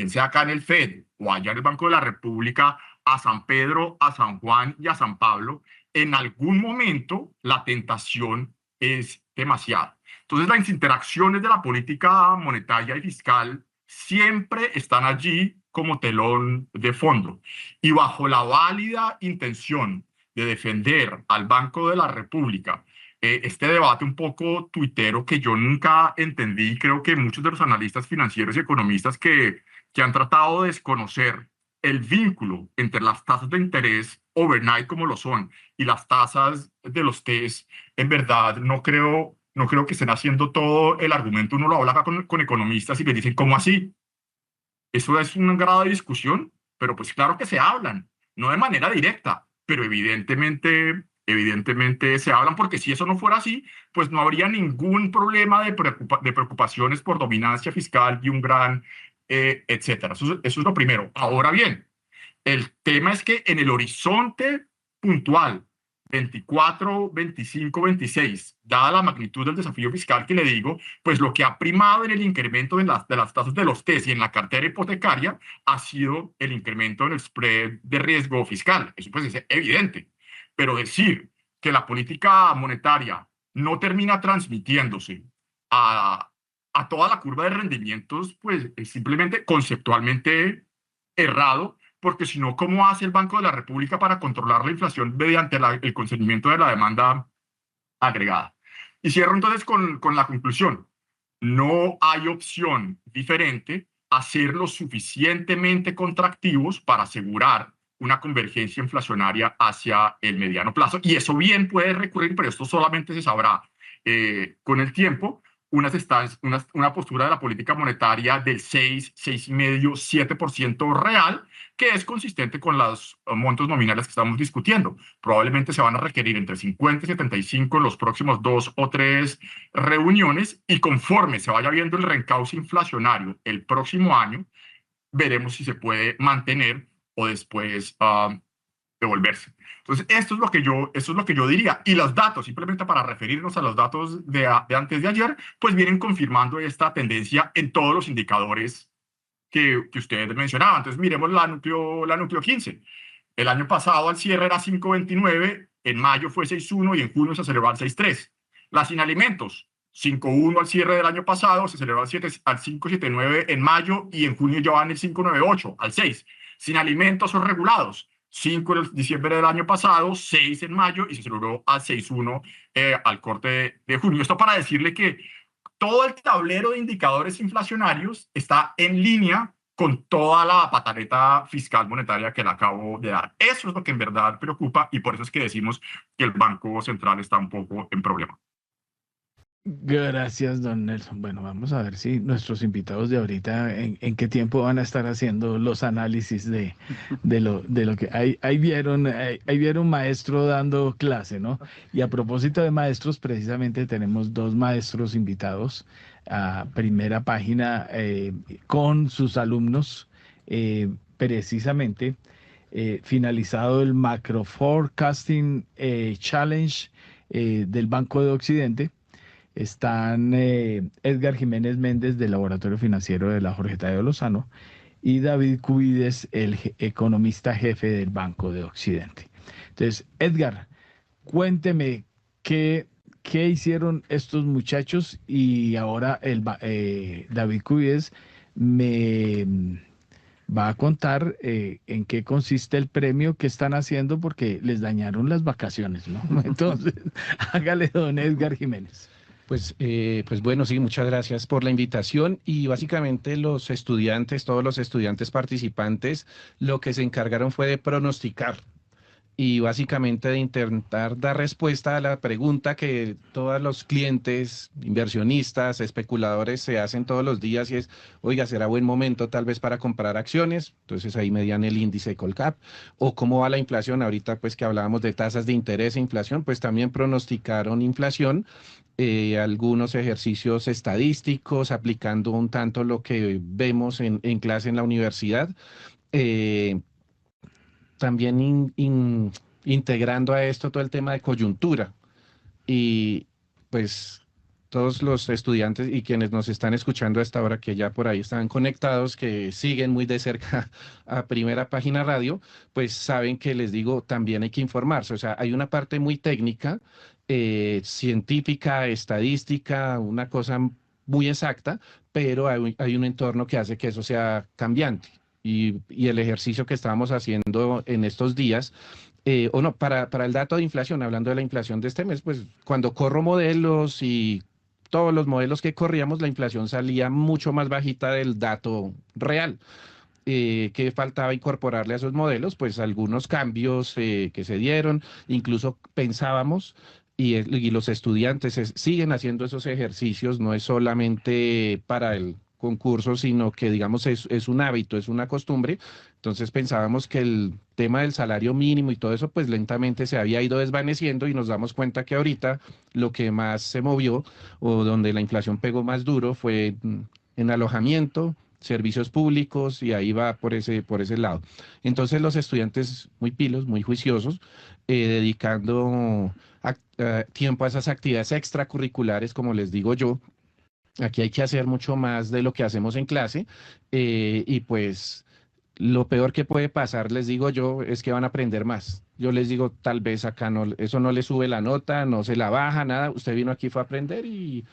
sea acá en el FED o allá en el Banco de la República, a San Pedro, a San Juan y a San Pablo. En algún momento la tentación es demasiada. Entonces las interacciones de la política monetaria y fiscal siempre están allí como telón de fondo. Y bajo la válida intención de defender al Banco de la República, este debate un poco tuitero que yo nunca entendí, y creo que muchos de los analistas financieros y economistas que han tratado de desconocer el vínculo entre las tasas de interés overnight, como lo son, y las tasas de los TES, en verdad no creo que estén haciendo todo el argumento. Uno lo habla acá con economistas y le dicen, ¿cómo así? Eso es un grado de discusión, pero pues claro que se hablan, no de manera directa, pero evidentemente se hablan, porque si eso no fuera así, pues no habría ningún problema de preocupaciones por dominancia fiscal y un gran etcétera. Eso es lo primero. Ahora bien, el tema es que en el horizonte puntual 24, 25, 26, dada la magnitud del desafío fiscal que le digo, pues lo que ha primado en el incremento de las tasas de los TES y en la cartera hipotecaria ha sido el incremento en el spread de riesgo fiscal. Eso pues es evidente. Pero decir que la política monetaria no termina transmitiéndose a toda la curva de rendimientos, pues es simplemente conceptualmente errado, porque si no, ¿cómo hace el Banco de la República para controlar la inflación mediante el consentimiento de la demanda agregada? Y cierro entonces con la conclusión. no hay opción diferente a ser lo suficientemente contractivos para asegurar una convergencia inflacionaria hacia el mediano plazo. Y eso bien puede recurrir, pero esto solamente se sabrá con el tiempo, una postura de la política monetaria del 6, 6,5, 7% real, que es consistente con los montos nominales que estamos discutiendo. Probablemente se van a requerir entre 50 y 75 en los próximos 2 o 3 reuniones, y conforme se vaya viendo el reencauce inflacionario el próximo año, veremos si se puede mantener o después devolverse. Entonces, esto es lo que yo diría. Y los datos, simplemente para referirnos a los datos de antes de ayer, pues vienen confirmando esta tendencia en todos los indicadores que ustedes mencionaban. Entonces, miremos la núcleo 15. El año pasado al cierre era 5,29, en mayo fue 6,1 y en junio se aceleró al 6,3. Las sin alimentos, 5,1 al cierre del año pasado, se aceleró al 5,79 en mayo y en junio ya van el 5,98 al 6. Sin alimentos o regulados, 5 en diciembre del año pasado, 6 en mayo y se aceleró al 6,1 al corte de junio. Esto para decirle que todo el tablero de indicadores inflacionarios está en línea con toda la pataleta fiscal monetaria que le acabo de dar. Eso es lo que en verdad preocupa y por eso es que decimos que el Banco Central está un poco en problema. Gracias, don Nelson. Bueno, vamos a ver si nuestros invitados de ahorita en qué tiempo van a estar haciendo los análisis de lo que ahí vieron maestro dando clase, ¿no? Y a propósito de maestros, precisamente tenemos 2 maestros invitados a Primera Página con sus alumnos, precisamente finalizado el Macro Forecasting Challenge del Banco de Occidente. Están Edgar Jiménez Méndez del Laboratorio Financiero de la Jorge Tadeo Lozano y David Cubides, el economista jefe del Banco de Occidente. Entonces, Edgar, cuénteme qué hicieron estos muchachos y ahora David Cubides me va a contar en qué consiste el premio que están haciendo porque les dañaron las vacaciones, ¿no? Entonces, hágale, don Edgar Jiménez. Pues bueno, sí, muchas gracias por la invitación y básicamente todos los estudiantes participantes, lo que se encargaron fue de pronosticar y básicamente de intentar dar respuesta a la pregunta que todos los clientes, inversionistas, especuladores se hacen todos los días y es, oiga, ¿será buen momento tal vez para comprar acciones? Entonces ahí medían el índice Colcap o cómo va la inflación. Ahorita pues que hablábamos de tasas de interés e inflación, pues también pronosticaron inflación. Algunos ejercicios estadísticos, aplicando un tanto lo que vemos en clase en la universidad, también integrando a esto todo el tema de coyuntura. Y pues todos los estudiantes y quienes nos están escuchando a esta hora, que ya por ahí están conectados, que siguen muy de cerca a Primera Página Radio, pues saben que les digo, también hay que informarse. O sea, hay una parte muy técnica, científica, estadística, una cosa muy exacta, pero hay un entorno que hace que eso sea cambiante. Y el ejercicio que estábamos haciendo en estos días, para el dato de inflación, hablando de la inflación de este mes, pues cuando corro modelos y todos los modelos que corríamos, la inflación salía mucho más bajita del dato real. ¿Qué faltaba incorporarle a esos modelos? Pues algunos cambios que se dieron, incluso pensábamos, y los estudiantes siguen haciendo esos ejercicios, no es solamente para el concurso, sino que digamos es un hábito, es una costumbre. Entonces pensábamos que el tema del salario mínimo y todo eso pues lentamente se había ido desvaneciendo y nos damos cuenta que ahorita lo que más se movió o donde la inflación pegó más duro fue en alojamiento, servicios públicos y ahí va por ese lado. Entonces los estudiantes muy pilos, muy juiciosos, dedicando tiempo a esas actividades extracurriculares, como les digo yo. Aquí hay que hacer mucho más de lo que hacemos en clase y pues lo peor que puede pasar, les digo yo, es que van a aprender más. Yo les digo, tal vez acá no, eso no le sube la nota, no se la baja, nada. Usted vino aquí, fue a aprender y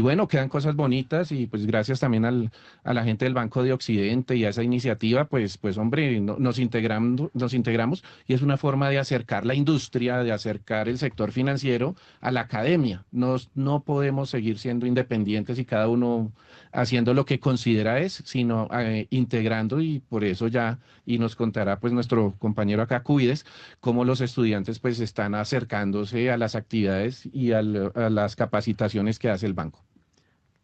bueno, quedan cosas bonitas y pues gracias también a la gente del Banco de Occidente y a esa iniciativa, pues hombre, nos integramos y es una forma de acercar la industria, de acercar el sector financiero a la academia. No podemos seguir siendo independientes y cada uno haciendo lo que considera sino integrando y por eso y nos contará pues nuestro compañero acá, Cuides, cómo los estudiantes pues están acercándose a las actividades y a las capacitaciones que hace el banco.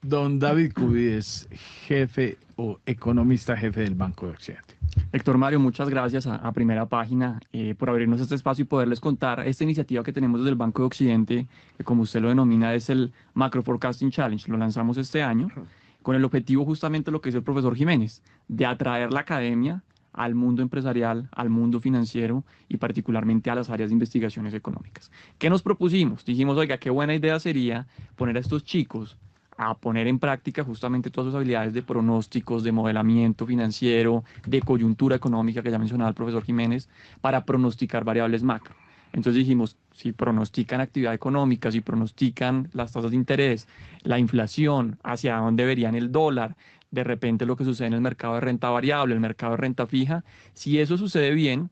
Don David Cubides, jefe o economista jefe del Banco de Occidente. Héctor Mario, muchas gracias a Primera Página por abrirnos este espacio y poderles contar esta iniciativa que tenemos desde el Banco de Occidente, que como usted lo denomina es el Macro Forecasting Challenge. Lo lanzamos este año con el objetivo justamente lo que dice el profesor Jiménez, de atraer la academia al mundo empresarial, al mundo financiero y particularmente a las áreas de investigaciones económicas. ¿Qué nos propusimos? Dijimos, oiga, qué buena idea sería poner a estos chicos a poner en práctica justamente todas sus habilidades de pronósticos, de modelamiento financiero, de coyuntura económica que ya mencionaba el profesor Jiménez, para pronosticar variables macro. Entonces dijimos, si pronostican actividad económica, si pronostican las tasas de interés, la inflación, hacia dónde verían el dólar, de repente lo que sucede en el mercado de renta variable, el mercado de renta fija, si eso sucede bien,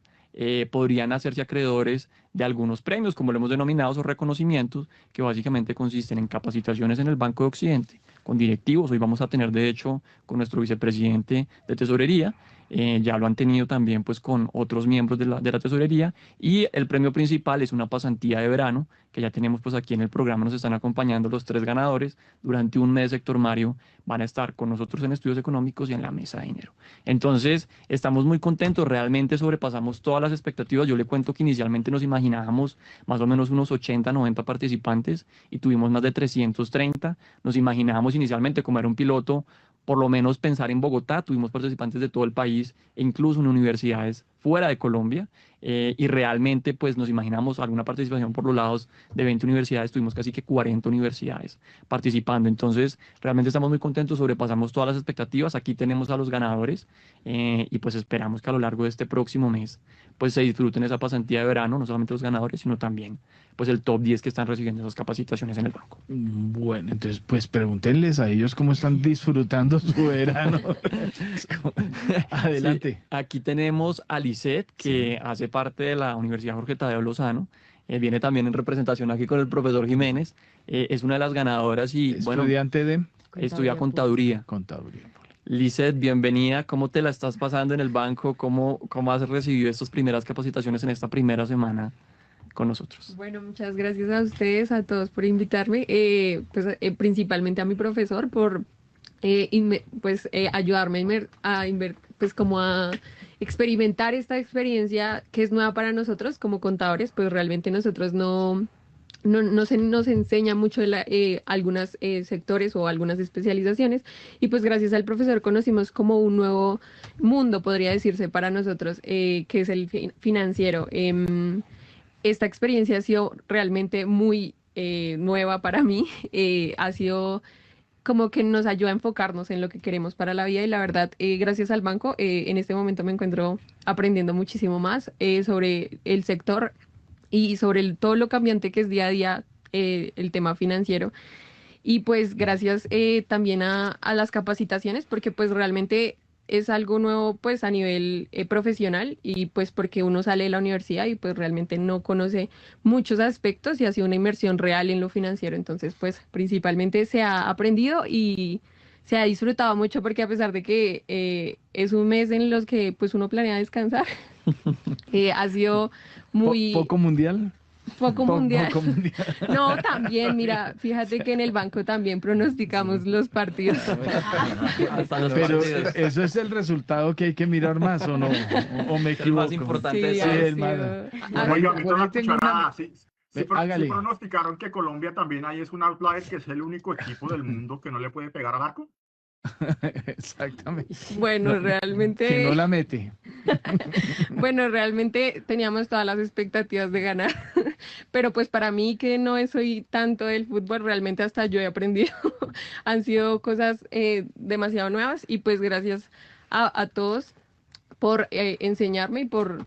podrían hacerse acreedores de algunos premios, como lo hemos denominado, o reconocimientos, que básicamente consisten en capacitaciones en el Banco de Occidente, con directivos. Hoy vamos a tener, de hecho, con nuestro vicepresidente de Tesorería, ya lo han tenido también pues con otros miembros de la tesorería, y el premio principal es una pasantía de verano que ya tenemos pues aquí en el programa. Nos están acompañando los 3 ganadores durante un mes. Héctor Mario, van a estar con nosotros en estudios económicos y en la mesa de dinero. Entonces estamos muy contentos, realmente sobrepasamos todas las expectativas. Yo le cuento que inicialmente nos imaginábamos más o menos unos 80-90 participantes y tuvimos más de 330. Nos imaginábamos inicialmente, como era un piloto, por lo menos pensar en Bogotá. Tuvimos participantes de todo el país e incluso en universidades fuera de Colombia, y realmente pues nos imaginamos alguna participación por los lados de 20 universidades. Tuvimos casi que 40 universidades participando. Entonces realmente estamos muy contentos, sobrepasamos todas las expectativas. Aquí tenemos a los ganadores, y pues esperamos que a lo largo de este próximo mes pues se disfruten esa pasantía de verano, no solamente los ganadores, sino también pues el top 10 que están recibiendo esas capacitaciones en el banco. Bueno, entonces pues pregúntenles a ellos cómo están disfrutando su verano. Adelante. Sí, aquí tenemos a Lisette, que hace parte de la Universidad Jorge Tadeo Lozano. Viene también en representación aquí con el profesor Jiménez. Es una de las ganadoras y estudiante de estudia contaduría. Lisette, bienvenida. ¿Cómo te la estás pasando en el banco? ¿Cómo has recibido estas primeras capacitaciones en esta primera semana con nosotros? Bueno, muchas gracias a ustedes, a todos por invitarme, principalmente a mi profesor por ayudarme a experimentar esta experiencia que es nueva para nosotros como contadores. Pues realmente nosotros no se nos enseña mucho algunos sectores o algunas especializaciones, y pues gracias al profesor conocimos como un nuevo mundo, podría decirse, para nosotros, que es el financiero. Esta experiencia ha sido realmente muy nueva para mí. Ha sido como que nos ayuda a enfocarnos en lo que queremos para la vida, y la verdad, gracias al banco, en este momento me encuentro aprendiendo muchísimo más sobre el sector y sobre todo lo cambiante que es día a día el tema financiero. Y pues gracias también a las capacitaciones, porque pues realmente es algo nuevo pues a nivel profesional, y pues porque uno sale de la universidad y pues realmente no conoce muchos aspectos y ha sido una inmersión real en lo financiero. Entonces pues principalmente se ha aprendido y se ha disfrutado mucho, porque a pesar de que es un mes en los que pues uno planea descansar, ha sido muy... ¿Poco mundial? Poco mundial. No, también, mira, fíjate que en el banco también pronosticamos los partidos. Pero eso es el resultado que hay que mirar más, ¿o no? ¿O me equivoco? El más importante. Sí, el más... Oiga, sí pronosticaron que Colombia también ahí es un outlier, que es el único equipo del mundo que no le puede pegar al arco. Exactamente. Bueno, realmente... Que no la mete. Bueno, realmente teníamos todas las expectativas de ganar, pero pues para mí, que no soy tanto del fútbol, realmente hasta yo he aprendido. Han sido cosas demasiado nuevas, y pues gracias a todos por enseñarme y por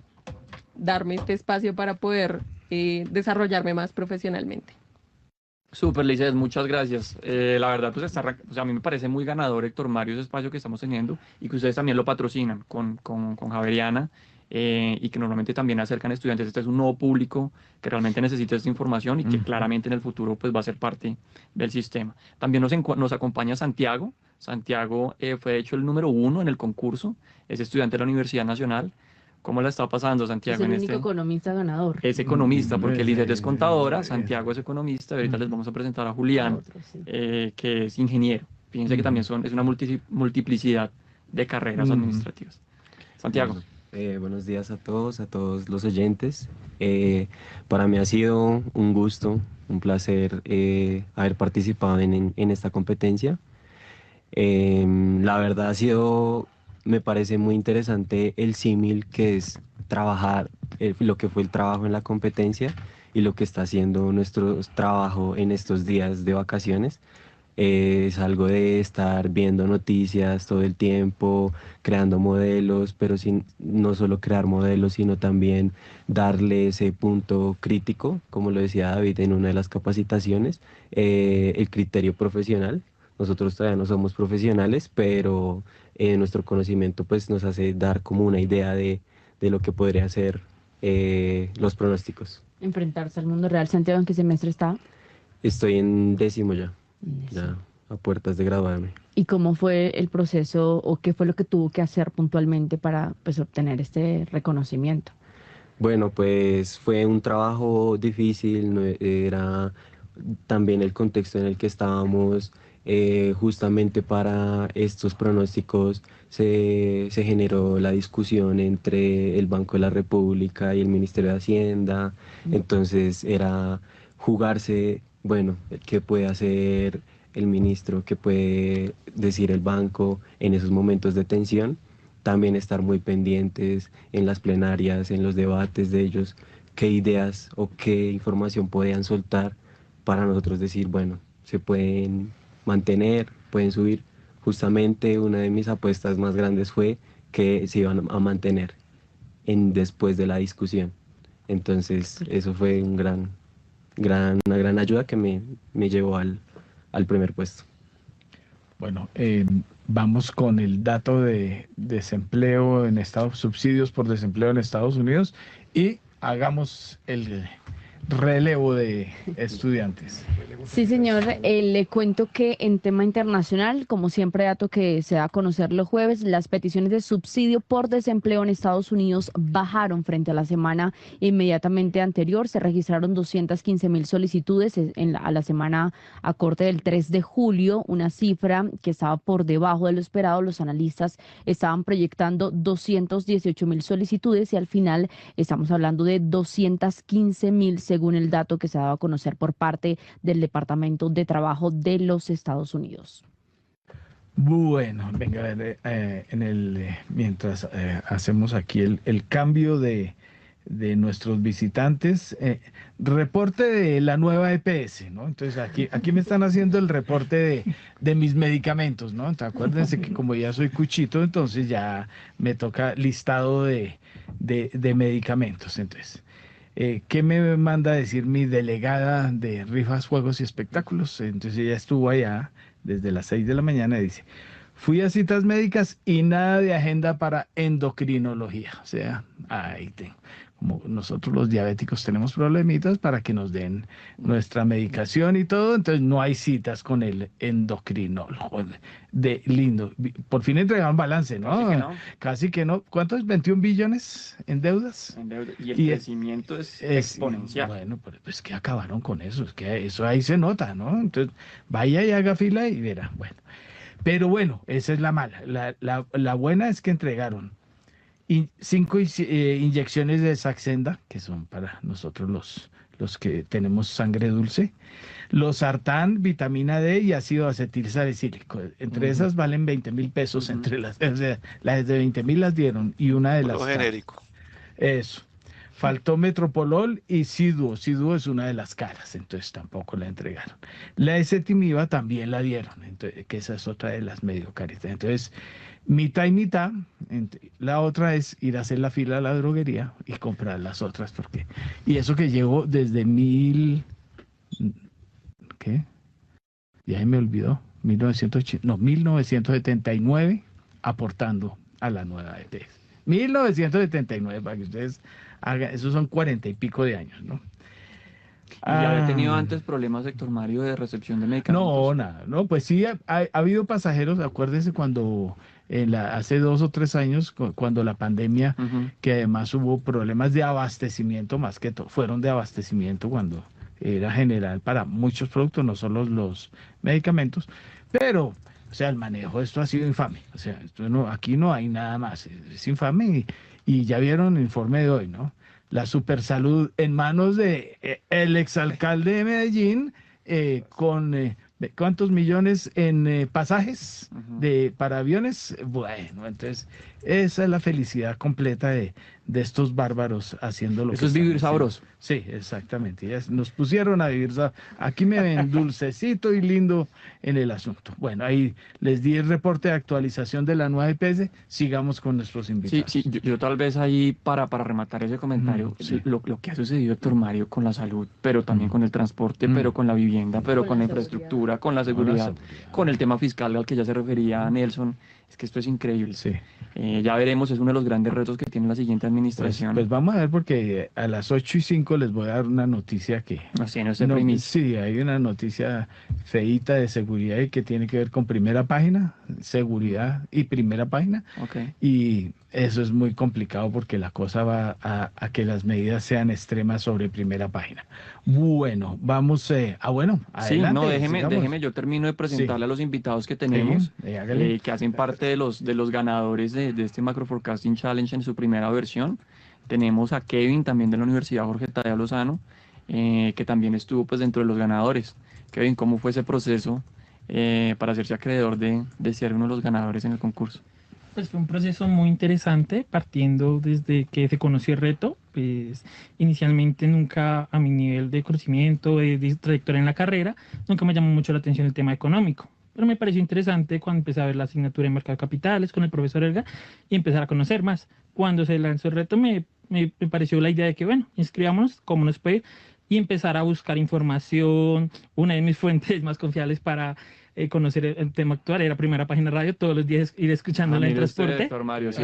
darme este espacio para poder desarrollarme más profesionalmente. Súper, Lizeth, muchas gracias. La verdad, pues a mí me parece muy ganador, Héctor Mario, ese espacio que estamos teniendo y que ustedes también lo patrocinan con Javeriana y que normalmente también acercan estudiantes. Este es un nuevo público que realmente necesita esta información y que claramente en el futuro pues va a ser parte del sistema. También nos acompaña Santiago. Santiago fue de hecho el número 1 en el concurso, es estudiante de la Universidad Nacional. ¿Cómo la está pasando, Santiago? Es el único economista ganador. Es economista, porque Lizeth es contadora, Santiago es economista, y ahorita les vamos a presentar a Julián, que es ingeniero. Fíjense que también es una multiplicidad de carreras administrativas. Santiago. Buenos días a todos los oyentes. Para mí ha sido un gusto, un placer haber participado en esta competencia. La verdad me parece muy interesante el símil que es trabajar, lo que fue el trabajo en la competencia y lo que está haciendo nuestro trabajo en estos días de vacaciones. Es algo de estar viendo noticias todo el tiempo, creando modelos, pero no solo crear modelos, sino también darle ese punto crítico, como lo decía David en una de las capacitaciones, el criterio profesional. Nosotros todavía no somos profesionales, pero nuestro conocimiento pues, nos hace dar como una idea de lo que podría ser los pronósticos. Enfrentarse al mundo real. Santiago, ¿en qué semestre está? Estoy en 10º ya a puertas de graduarme. ¿Y cómo fue el proceso o qué fue lo que tuvo que hacer puntualmente para pues, obtener este reconocimiento? Bueno, pues fue un trabajo difícil, era también el contexto en el que estábamos. Justamente para estos pronósticos se generó la discusión entre el Banco de la República y el Ministerio de Hacienda. Entonces era jugarse, bueno, qué puede hacer el ministro, qué puede decir el banco en esos momentos de tensión. También estar muy pendientes en las plenarias, en los debates de ellos, qué ideas o qué información podían soltar para nosotros decir, bueno, se pueden mantener, pueden subir. Justamente una de mis apuestas más grandes fue que se iban a mantener después de la discusión. Entonces eso fue una gran ayuda que me llevó al primer puesto. Bueno, vamos con el dato de desempleo en subsidios por desempleo en Estados Unidos y hagamos el relevo de estudiantes. Sí, señor. Le cuento que en tema internacional, como siempre, dato que se da a conocer los jueves, las peticiones de subsidio por desempleo en Estados Unidos bajaron frente a la semana inmediatamente anterior. Se registraron 215,000 solicitudes a la semana a corte del 3 de julio, una cifra que estaba por debajo de lo esperado. Los analistas estaban proyectando 218,000 solicitudes y al final estamos hablando de 215,000 según el dato que se ha dado a conocer por parte del Departamento de Trabajo de los Estados Unidos. Bueno, venga, mientras hacemos aquí el cambio de nuestros visitantes, reporte de la nueva EPS, ¿no? Entonces aquí me están haciendo el reporte de mis medicamentos, ¿no? Entonces, acuérdense que como ya soy cuchito, entonces ya me toca listado de medicamentos. Entonces, ¿qué me manda a decir mi delegada de rifas, juegos y espectáculos? Entonces ella estuvo allá desde las 6 de la mañana y dice, fui a citas médicas y nada de agenda para endocrinología. O sea, ahí tengo. Como nosotros los diabéticos tenemos problemitas para que nos den nuestra medicación y todo, entonces no hay citas con el endocrinólogo. Lindo. Por fin entregaron balance, ¿no? Casi que no. Casi que no. ¿Cuántos? ¿21 billones en deudas? Y el crecimiento es exponencial. Bueno, pues que acabaron con eso. Es que eso ahí se nota, ¿no? Entonces vaya y haga fila y verá. Bueno. Pero bueno, esa es la mala. La buena es que entregaron 5 inyecciones de Saxenda, que son para nosotros los que tenemos sangre dulce, los sartán, vitamina D y ácido acetilsalicílico. Entre esas valen 20,000 pesos, entre las de 20,000 las dieron y una de las... genérico. Eso. Faltó Metropolol y Siduo. Siduo es una de las caras, entonces tampoco la entregaron. La ezetimiba también la dieron, entonces, que esa es otra de las medio caritas. Entonces, mitad y mitad. La otra es ir a hacer la fila a la droguería y comprar las otras, porque y eso que llevo desde ¿qué? Ya me olvidó, 1979 aportando a la nueva EPS. 1979, para que ustedes hagan, esos son 40 y pico de años, ¿no? ¿Y ya había tenido antes problemas, Héctor Mario, de recepción de medicamentos? No, nada, no, pues sí, ha habido pasajeros, acuérdense cuando hace 2 o 3 años, cuando la pandemia, que además hubo problemas de abastecimiento, más que todo, fueron de abastecimiento cuando era general para muchos productos, no solo los medicamentos, pero, o sea, el manejo de esto ha sido infame, o sea, aquí no hay nada más, es infame y ya vieron el informe de hoy, ¿no? La supersalud en manos de el exalcalde de Medellín con ¿cuántos millones en pasajes para aviones? Bueno, entonces esa es la felicidad completa de estos bárbaros haciendo lo que eso es vivir sabroso. Sí, exactamente. Nos pusieron a vivir aquí me ven dulcecito y lindo en el asunto. Bueno, ahí les di el reporte de actualización de la nueva EPS. Sigamos con nuestros invitados. Sí, yo tal vez ahí para rematar ese comentario, lo que ha sucedido, Héctor Mario, con la salud, pero también con el transporte, pero con la vivienda, pero con la infraestructura, con la seguridad, con el tema fiscal al que ya se refería Nelson, es que esto es increíble. Sí. Ya veremos, es uno de los grandes retos que tiene la siguiente administración. Pues vamos a ver, porque a las 8:05 les voy a dar una noticia que... Así no se primicia. Sí, hay una noticia feíta de seguridad y que tiene que ver con primera página, seguridad y primera página. Okay. Y eso es muy complicado porque la cosa va a que las medidas sean extremas sobre primera página. Bueno, vamos bueno, adelante. Sí, no, déjeme, yo termino de presentarle a los invitados que tenemos, que hacen parte de los ganadores de este Macro Forecasting Challenge en su primera versión. Tenemos a Kevin, también de la Universidad Jorge Tadeo Lozano, que también estuvo pues dentro de los ganadores. Kevin, ¿cómo fue ese proceso para hacerse acreedor de ser uno de los ganadores en el concurso? Pues fue un proceso muy interesante, partiendo desde que se conoció el reto. Pues inicialmente nunca a mi nivel de conocimiento, de trayectoria en la carrera, nunca me llamó mucho la atención el tema económico. Pero me pareció interesante cuando empecé a ver la asignatura en Mercado de Capitales con el profesor Elga y empezar a conocer más. Cuando se lanzó el reto me pareció la idea de que, bueno, inscribámonos, cómo nos puede ir, y empezar a buscar información. Una de mis fuentes más confiables para conocer el tema actual era Primera Página Radio, todos los días ir escuchándola en transporte. Héctor Mario, sí,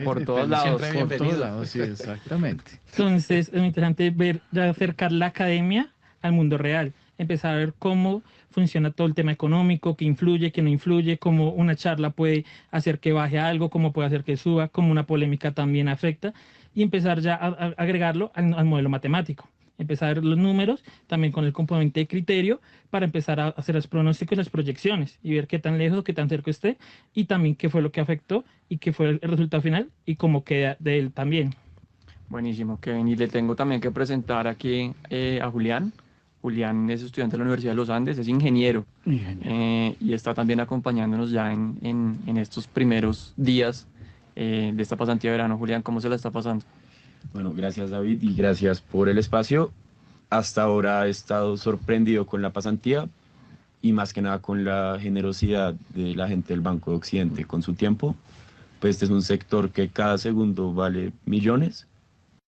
por todos lados. Por todos lados, sí, exactamente. Entonces es muy interesante ver, acercar la academia al mundo real, empezar a ver cómo funciona todo el tema económico, qué influye, qué no influye, cómo una charla puede hacer que baje algo, cómo puede hacer que suba, cómo una polémica también afecta, y empezar ya a agregarlo al modelo matemático. Empezar a ver los números, también con el componente de criterio, para empezar a hacer los pronósticos y las proyecciones y ver qué tan lejos o qué tan cerca esté, y también qué fue lo que afectó y qué fue el resultado final y cómo queda de él también. Buenísimo, Kevin. Y le tengo también que presentar aquí a Julián. Julián es estudiante de la Universidad de los Andes, es ingeniero. Y está también acompañándonos ya en estos primeros días de esta pasantía de verano. Julián, ¿cómo se la está pasando? Bueno, gracias David y gracias por el espacio. Hasta ahora he estado sorprendido con la pasantía y más que nada con la generosidad de la gente del Banco de Occidente con su tiempo. Pues este es un sector que cada segundo vale millones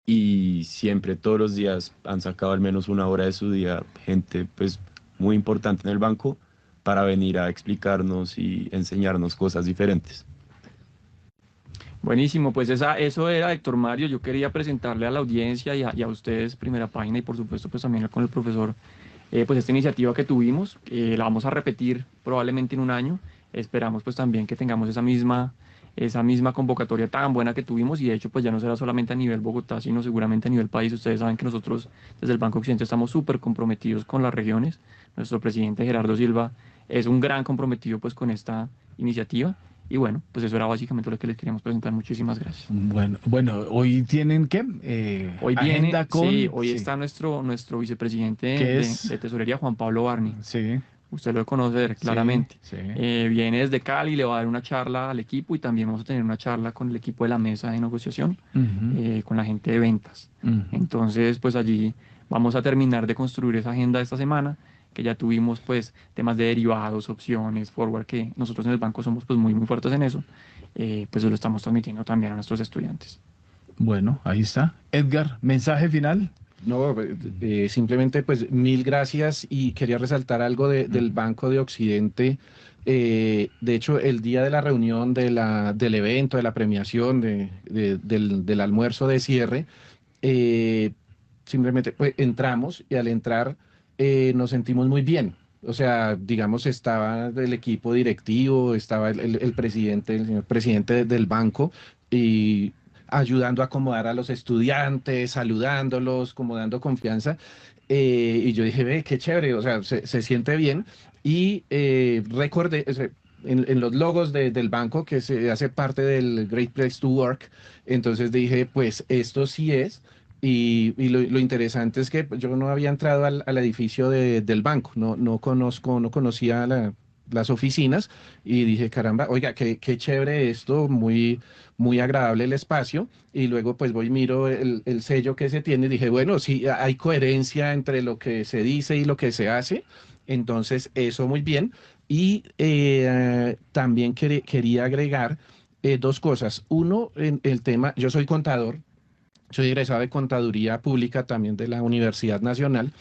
y siempre, todos los días han sacado al menos una hora de su día gente pues muy importante en el banco para venir a explicarnos y enseñarnos cosas diferentes. Buenísimo, pues eso era Héctor Mario. Yo quería presentarle a la audiencia y a ustedes Primera Página y por supuesto pues también con el profesor pues esta iniciativa que tuvimos, la vamos a repetir probablemente en un año. Esperamos pues también que tengamos esa misma convocatoria tan buena que tuvimos, y de hecho pues ya no será solamente a nivel Bogotá, sino seguramente a nivel país. Ustedes saben que nosotros desde el Banco Occidente estamos súper comprometidos con las regiones. Nuestro presidente Gerardo Silva es un gran comprometido pues con esta iniciativa. Y bueno, pues eso era básicamente lo que les queríamos presentar. Muchísimas gracias. Bueno, hoy tienen ¿qué? Hoy viene, hoy está nuestro vicepresidente de Tesorería, Juan Pablo Barney. Sí. Usted lo conoce claramente. Sí. Viene desde Cali, le va a dar una charla al equipo y también vamos a tener una charla con el equipo de la mesa de negociación, con la gente de ventas. Entonces, pues allí vamos a terminar de construir esa agenda de esta semana, que ya tuvimos pues temas de derivados, opciones, forward, que nosotros en el banco somos pues muy fuertes en eso, pues lo estamos transmitiendo también a nuestros estudiantes. Bueno, ahí está. Edgar, mensaje final. No, simplemente pues mil gracias y quería resaltar algo del Banco de Occidente. De hecho, el día de la reunión del evento, de la premiación, del almuerzo de cierre, simplemente pues, entramos y al entrar nos sentimos muy bien. O sea, digamos, estaba el equipo directivo, estaba el presidente, el señor presidente del banco y ayudando a acomodar a los estudiantes, saludándolos, como dando confianza. Y yo dije, ve, qué chévere, o sea, se siente bien. Y recordé, o sea, en los logos del banco que se hace parte del Great Place to Work, entonces dije, pues esto sí es. Y lo interesante es que yo no había entrado al edificio del banco, no conocía las oficinas y dije, caramba, oiga, qué chévere esto, muy agradable el espacio. Y luego pues voy y miro el sello que se tiene y dije, bueno, sí, hay coherencia entre lo que se dice y lo que se hace. Entonces, eso muy bien. Y también quería agregar dos cosas. Uno, en el tema, yo soy contador. Soy egresado de Contaduría Pública también de la Universidad Nacional.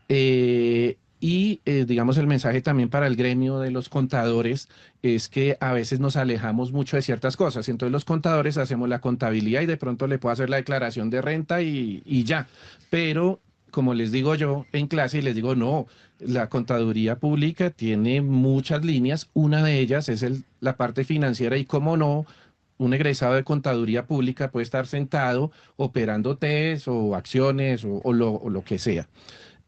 Digamos, el mensaje también para el gremio de los contadores es que a veces nos alejamos mucho de ciertas cosas. Entonces los contadores hacemos la contabilidad y de pronto le puedo hacer la declaración de renta y ya. Pero como les digo yo en clase, y les digo, no, la contaduría pública tiene muchas líneas. Una de ellas es la parte financiera y cómo no, un egresado de contaduría pública puede estar sentado operando TES o acciones o lo que sea.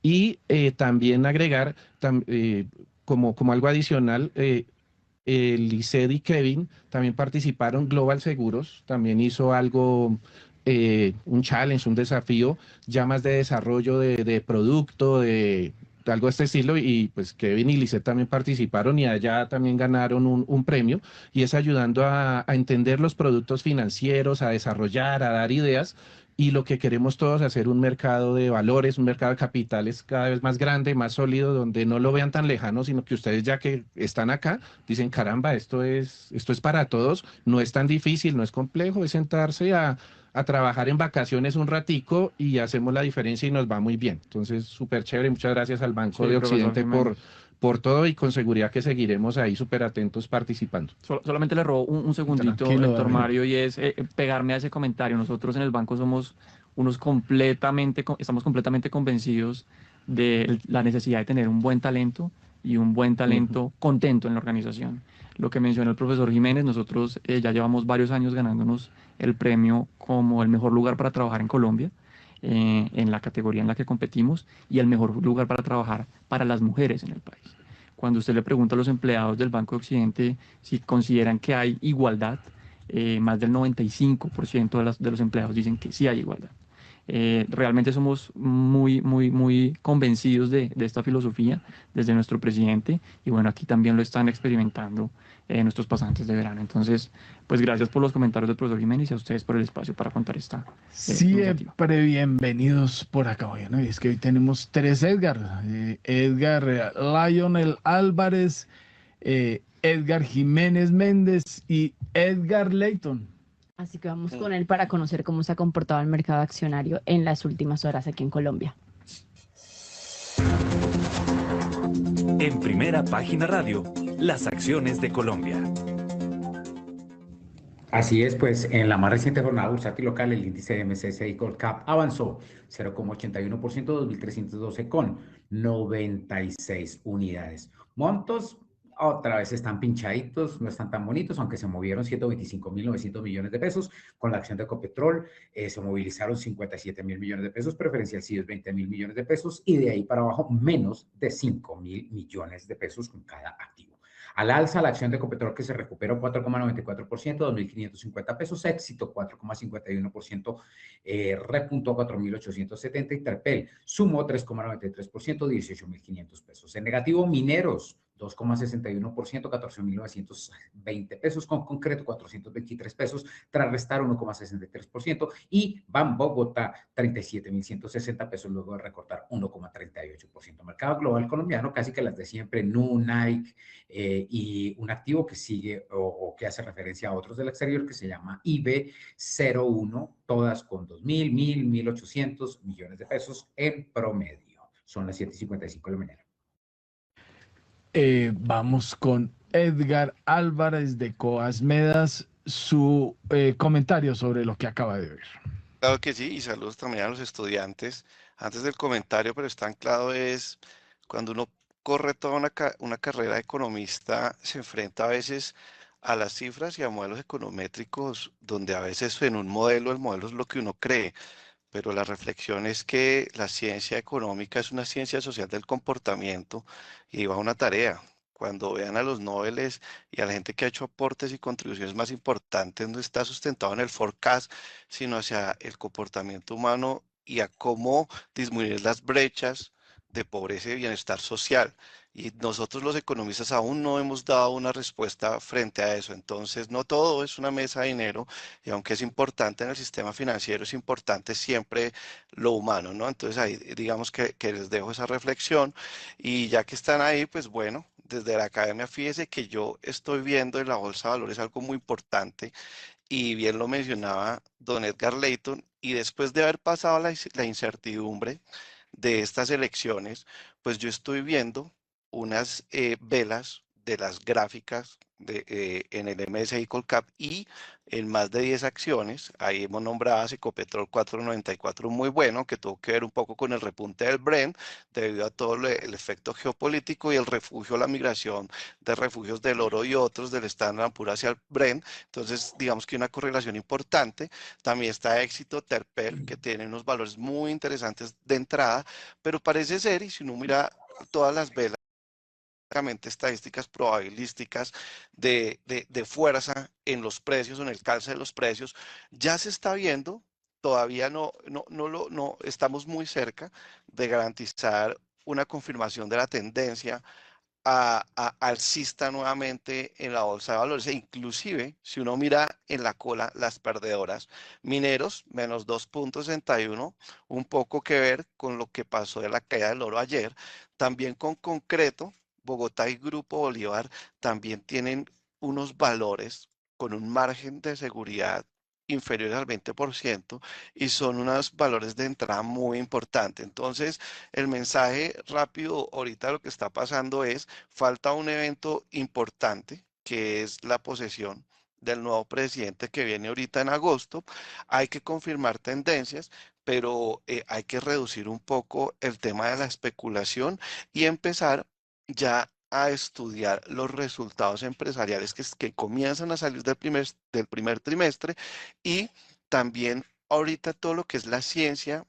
Y también agregar, como algo adicional, el ICED y Kevin también participaron, Global Seguros también hizo algo, un challenge, un desafío, ya más de desarrollo de producto, de algo de este estilo, y pues Kevin y Lisette también participaron y allá también ganaron un premio, y es ayudando a entender los productos financieros, a desarrollar, a dar ideas, y lo que queremos todos hacer un mercado de valores, un mercado de capitales cada vez más grande, más sólido, donde no lo vean tan lejano, sino que ustedes ya que están acá, dicen, caramba, esto es para todos, no es tan difícil, no es complejo, es sentarse a trabajar en vacaciones un ratico y hacemos la diferencia y nos va muy bien. Entonces, súper chévere. Muchas gracias al Banco de Occidente por todo y con seguridad que seguiremos ahí súper atentos participando. Solamente le robo un segundito, Héctor Mario, y es pegarme a ese comentario. Nosotros en el banco somos estamos completamente convencidos de la necesidad de tener un buen talento y un buen talento contento en la organización. Lo que mencionó el profesor Jiménez, nosotros ya llevamos varios años ganándonos el premio como el mejor lugar para trabajar en Colombia, en la categoría en la que competimos, y el mejor lugar para trabajar para las mujeres en el país. Cuando usted le pregunta a los empleados del Banco de Occidente si consideran que hay igualdad, más del 95% de los empleados dicen que sí hay igualdad. Realmente somos muy convencidos de esta filosofía desde nuestro presidente, y bueno, aquí también lo están experimentando nuestros pasantes de verano. Entonces, pues gracias por los comentarios del profesor Jiménez y a ustedes por el espacio para contar esta siempre bienvenidos por acá. Bueno, y es que hoy tenemos tres Edgar. Edgar Lionel Álvarez, Edgar Jiménez Méndez y Edgar Leighton. Así que vamos con él para conocer cómo se ha comportado el mercado accionario en las últimas horas aquí en Colombia. En Primera Página Radio, las acciones de Colombia. Así es, pues en la más reciente jornada bursátil local, el índice MSCI Colcap avanzó 0,81%, 2.312,96 unidades. Montos otra vez están pinchaditos, no están tan bonitos, aunque se movieron 125.900 millones de pesos. Con la acción de Ecopetrol se movilizaron 57.000 millones de pesos, preferencial CIO 20.000 millones de pesos, y de ahí para abajo menos de 5.000 millones de pesos con cada activo. Al alza, la acción de Ecopetrol que se recuperó 4,94%, 2.550 pesos, Éxito 4,51%, repuntó a 4.870, y Terpel sumó 3,93%, 18.500 pesos. En negativo, Mineros 2,61%, 14.920 pesos, con concreto 423 pesos, tras restar 1,63%, y Ban Bogotá 37.160 pesos, luego de recortar 1,38%. Mercado global colombiano, casi que las de siempre, Nu, Nike, y un activo que sigue o que hace referencia a otros del exterior que se llama IB01, todas con 2.000, 1.000, 1.800 millones de pesos en promedio. Son las 7:55 de la mañana. Vamos con Edgar Álvarez de Coasmedas, su comentario sobre lo que acaba de ver. Claro que sí, y saludos también a los estudiantes. Antes del comentario, pero está anclado, es cuando uno corre toda una carrera de economista, se enfrenta a veces a las cifras y a modelos econométricos, donde a veces en un modelo, el modelo es lo que uno cree, pero la reflexión es que la ciencia económica es una ciencia social del comportamiento y va una tarea. Cuando vean a los Nobeles y a la gente que ha hecho aportes y contribuciones más importantes, no está sustentado en el forecast, sino hacia el comportamiento humano y a cómo disminuir las brechas de pobreza y bienestar social. Y nosotros los economistas aún no hemos dado una respuesta frente a eso. Entonces, no todo es una mesa de dinero, y aunque es importante en el sistema financiero, es importante siempre lo humano, ¿no? Entonces, ahí digamos que les dejo esa reflexión, y ya que están ahí, pues bueno, desde la academia, fíjese que yo estoy viendo en la bolsa de valores algo muy importante, y bien lo mencionaba don Edgar Layton, y después de haber pasado la incertidumbre de estas elecciones, pues yo estoy viendo unas velas de las gráficas en el MSCI Colcap y en más de 10 acciones. Ahí hemos nombrado a Ecopetrol 494, muy bueno, que tuvo que ver un poco con el repunte del Brent debido a todo el efecto geopolítico y el refugio, la migración de refugios del oro y otros del Standard & Poor's hacia el Brent. Entonces, digamos que una correlación importante. También está Éxito, Terpel, que tiene unos valores muy interesantes de entrada, pero parece ser, y si uno mira todas las velas, estadísticas probabilísticas de fuerza en los precios o en el calce de los precios, ya se está viendo, todavía no estamos muy cerca de garantizar una confirmación de la tendencia alcista nuevamente en la bolsa de valores. E inclusive, si uno mira en la cola, las perdedoras, Mineros, menos 2,61, un poco que ver con lo que pasó de la caída del oro ayer. También con Concreto, Bogotá y Grupo Bolívar también tienen unos valores con un margen de seguridad inferior al 20%, y son unos valores de entrada muy importantes. Entonces, el mensaje rápido ahorita lo que está pasando es, falta un evento importante, que es la posesión del nuevo presidente que viene ahorita en agosto. Hay que confirmar tendencias, pero hay que reducir un poco el tema de la especulación y empezar ya a estudiar los resultados empresariales que comienzan a salir del primer trimestre, y también ahorita todo lo que es la ciencia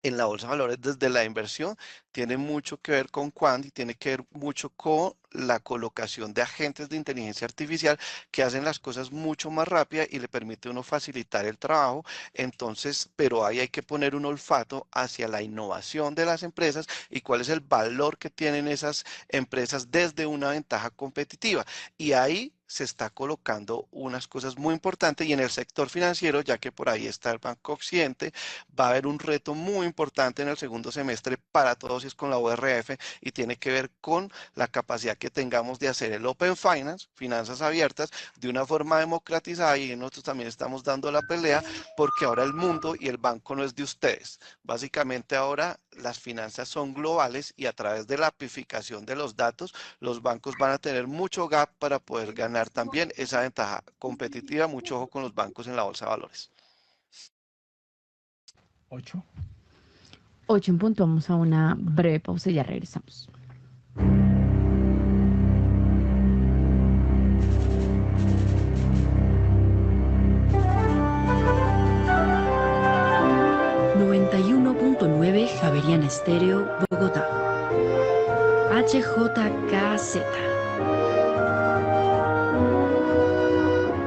en la bolsa de valores desde la inversión tiene mucho que ver con Quant y tiene que ver mucho con la colocación de agentes de inteligencia artificial que hacen las cosas mucho más rápidas y le permite a uno facilitar el trabajo. Entonces, pero ahí hay que poner un olfato hacia la innovación de las empresas y cuál es el valor que tienen esas empresas desde una ventaja competitiva. Y ahí se está colocando unas cosas muy importantes, y en el sector financiero, ya que por ahí está el Banco Occidente, va a haber un reto muy importante en el segundo semestre para todos, y es con la ORF, y tiene que ver con la capacidad que tengamos de hacer el Open Finance, finanzas abiertas, de una forma democratizada, y nosotros también estamos dando la pelea, porque ahora el mundo y el banco no es de ustedes. Básicamente ahora las finanzas son globales, y a través de la amplificación de los datos, los bancos van a tener mucho gap para poder ganar también esa ventaja competitiva. Mucho ojo con los bancos en la bolsa de valores. 8 en punto. Vamos a una breve pausa y ya regresamos. Javeriana Estéreo, Bogotá. HJKZ.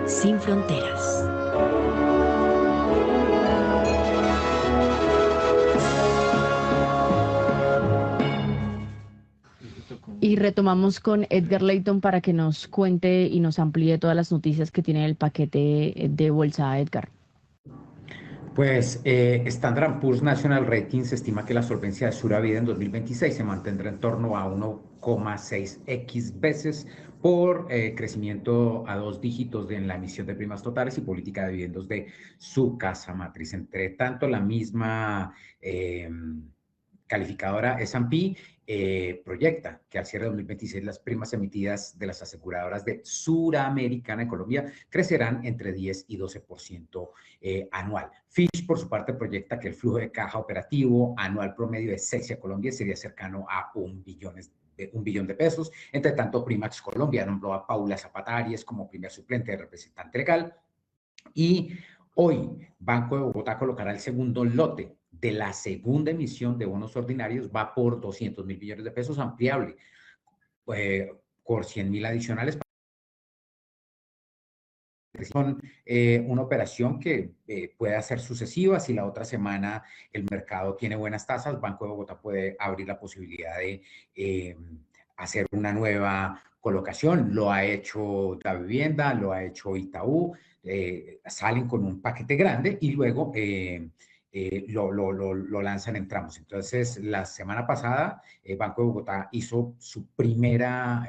Sin fronteras. Y retomamos con Edgar Layton para que nos cuente y nos amplíe todas las noticias que tiene el paquete de bolsa, Edgar. Pues Standard Poor's National Ratings estima que la solvencia de Sura Vida en 2026 se mantendrá en torno a 1,6x veces por crecimiento a 2 dígitos en la emisión de primas totales y política de dividendos de su casa matriz. Entre tanto, la misma calificadora S&P proyecta que al cierre de 2026 las primas emitidas de las aseguradoras de Suramericana en Colombia crecerán entre 10 y 12% anual. Fitch, por su parte, proyecta que el flujo de caja operativo anual promedio de Sexia Colombia sería cercano a $1 billón de pesos. Entre tanto, Primax Colombia nombró a Paula Zapata Arias como primer suplente de representante legal. Y hoy, Banco de Bogotá colocará el segundo lote de la segunda emisión de bonos ordinarios, va por 200.000 millones de pesos, ampliable por 100.000 adicionales. Son una operación que puede ser sucesiva. Si la otra semana el mercado tiene buenas tasas, Banco de Bogotá puede abrir la posibilidad de hacer una nueva colocación. Lo ha hecho Da Vivienda, lo ha hecho Itaú, salen con un paquete grande y luego lo lanzan en tramos. Entonces, la semana pasada, Banco de Bogotá hizo su primera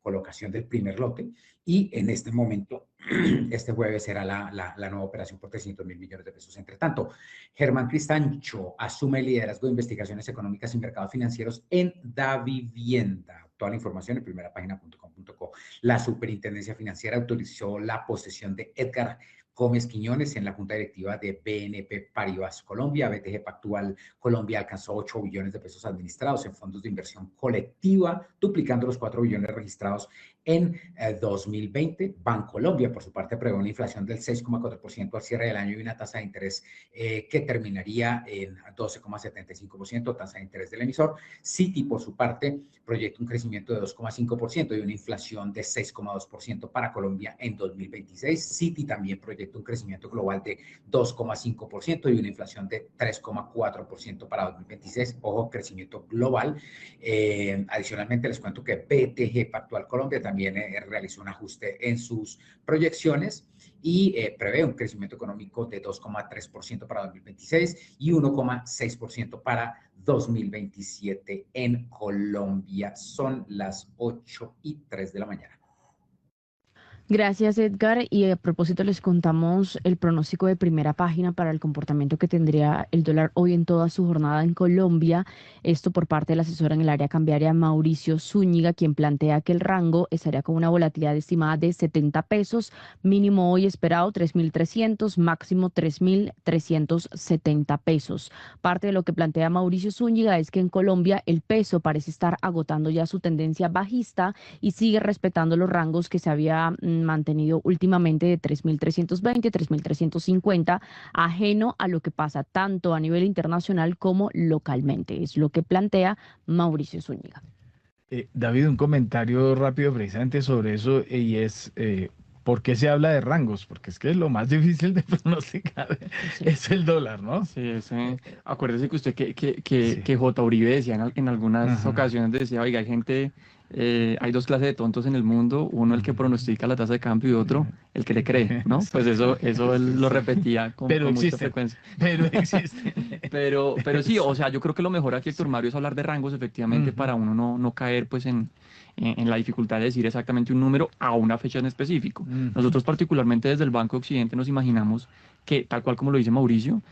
colocación del primer lote y en este momento, este jueves será la nueva operación por 300.000 millones de pesos. Entre tanto, Germán Cristancho asume el liderazgo de investigaciones económicas y mercados financieros en Davivienda. Toda la información en primerapagina.com.co. La Superintendencia Financiera autorizó la posesión de Edgar Gómez Quiñones en la Junta Directiva de BNP Paribas Colombia. BTG Pactual Colombia alcanzó 8 billones de pesos administrados en fondos de inversión colectiva, duplicando los 4 billones registrados en 2020. Bancolombia, por su parte, prevé una inflación del 6,4% al cierre del año y una tasa de interés que terminaría en 12,75%, tasa de interés del emisor. Citi, por su parte, proyecta un crecimiento de 2,5% y una inflación de 6,2% para Colombia en 2026. Citi también proyecta un crecimiento global de 2,5% y una inflación de 3,4% para 2026. Ojo, crecimiento global. Adicionalmente, les cuento que BTG Pactual Colombia también realizó un ajuste en sus proyecciones y prevé un crecimiento económico de 2,3% para 2026 y 1,6% para 2027 en Colombia. Son las 8:03 de la mañana. Gracias, Edgar. Y a propósito, les contamos el pronóstico de Primera Página para el comportamiento que tendría el dólar hoy en toda su jornada en Colombia. Esto por parte del asesor en el área cambiaria Mauricio Zúñiga, quien plantea que el rango estaría con una volatilidad estimada de 70 pesos, mínimo hoy esperado 3.300, máximo 3.370 pesos. Parte de lo que plantea Mauricio Zúñiga es que en Colombia el peso parece estar agotando ya su tendencia bajista y sigue respetando los rangos que se había mantenido últimamente de 3.320, 3.350, ajeno a lo que pasa tanto a nivel internacional como localmente. Es lo que plantea Mauricio Zúñiga. David, un comentario rápido precisamente sobre eso y es... ¿por qué se habla de rangos? Porque es que lo más difícil de pronosticar es el dólar, ¿no? Sí, acuérdese que usted que J. Uribe decía en algunas ocasiones, decía, oiga, hay gente... hay dos clases de tontos en el mundo, uno el que pronostica la tasa de cambio y otro el que le cree, ¿no? Pues eso él lo repetía con mucha frecuencia. Pero existe. Pero sí, o sea, yo creo que lo mejor aquí, Héctor Mario, es hablar de rangos, efectivamente, para uno no caer pues en la dificultad de decir exactamente un número a una fecha en específico. Nosotros particularmente desde el Banco de Occidente nos imaginamos que, tal cual como lo dice Mauricio,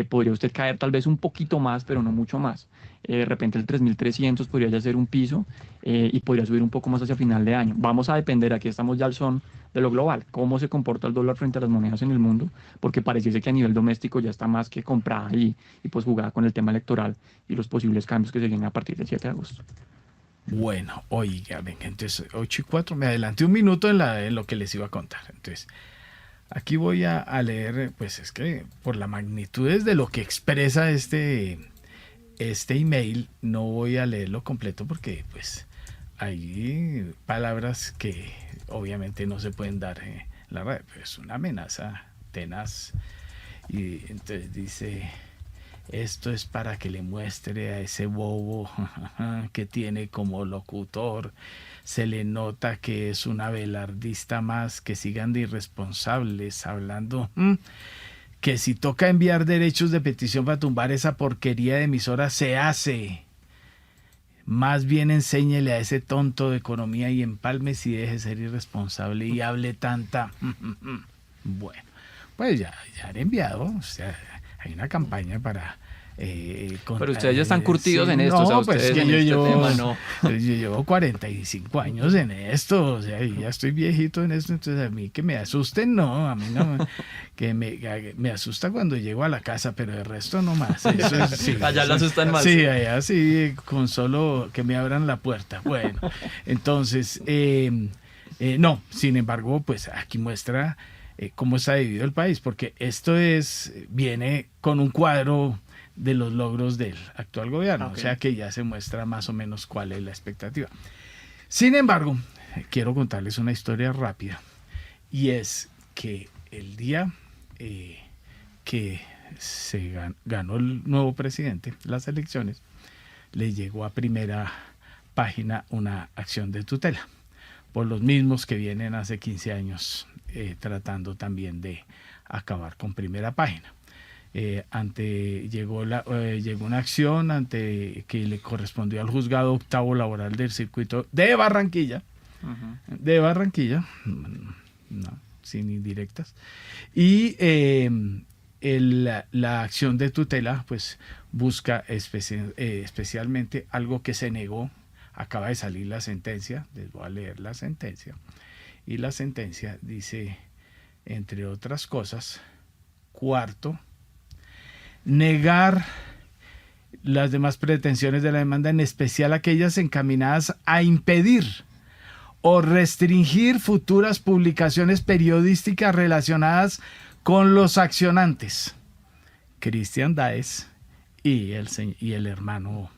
podría usted caer tal vez un poquito más, pero no mucho más. De repente el 3.300 podría ya ser un piso y podría subir un poco más hacia final de año. Vamos a depender, aquí estamos ya al son de lo global, cómo se comporta el dólar frente a las monedas en el mundo, porque pareciese que a nivel doméstico ya está más que comprada y pues jugada con el tema electoral y los posibles cambios que se vienen a partir del 7 de agosto. Bueno, oiga, venga, entonces 8:04, me adelanté un minuto en lo que les iba a contar. Entonces, aquí voy a leer, pues es que por la magnitud de lo que expresa este email, no voy a leerlo completo porque pues hay palabras que obviamente no se pueden dar en la red, pero es una amenaza tenaz. Y entonces dice, esto es para que le muestre a ese bobo que tiene como locutor. Se le nota que es un abelardista más, que sigan de irresponsables hablando. Que si toca enviar derechos de petición para tumbar esa porquería de emisora, se hace. Más bien enséñele a ese tonto de economía y empalme si deje de ser irresponsable y hable tanta. Bueno, pues ya han enviado, o sea, hay una campaña para... pero ustedes ya están curtidos en esto, no, o sea, pues ustedes que en yo este llevo, tema no. Yo llevo 45 años en esto, o sea, y ya estoy viejito en esto, entonces a mí que me asusten, no, a mí no, que me asusta cuando llego a la casa, pero el resto no más. Eso es, sí, allá lo asustan más. Sí, allá sí, con solo que me abran la puerta. Bueno, entonces, no, sin embargo, pues aquí muestra cómo está dividido el país, porque esto viene con un cuadro de los logros del actual gobierno, okay. O sea que ya se muestra más o menos cuál es la expectativa. Sin embargo, quiero contarles una historia rápida, y es que el día que se ganó el nuevo presidente las elecciones, le llegó a primera página una acción de tutela por los mismos que vienen hace 15 años tratando también de acabar con primera página. Llegó una acción ante que le correspondió al juzgado octavo laboral del circuito de Barranquilla, no, sin indirectas, y la acción de tutela pues busca especialmente algo que se negó. Acaba de salir la sentencia, les voy a leer la sentencia, y la sentencia dice, entre otras cosas, cuarto, negar las demás pretensiones de la demanda, en especial aquellas encaminadas a impedir o restringir futuras publicaciones periodísticas relacionadas con los accionantes, Cristian Daes y el hermano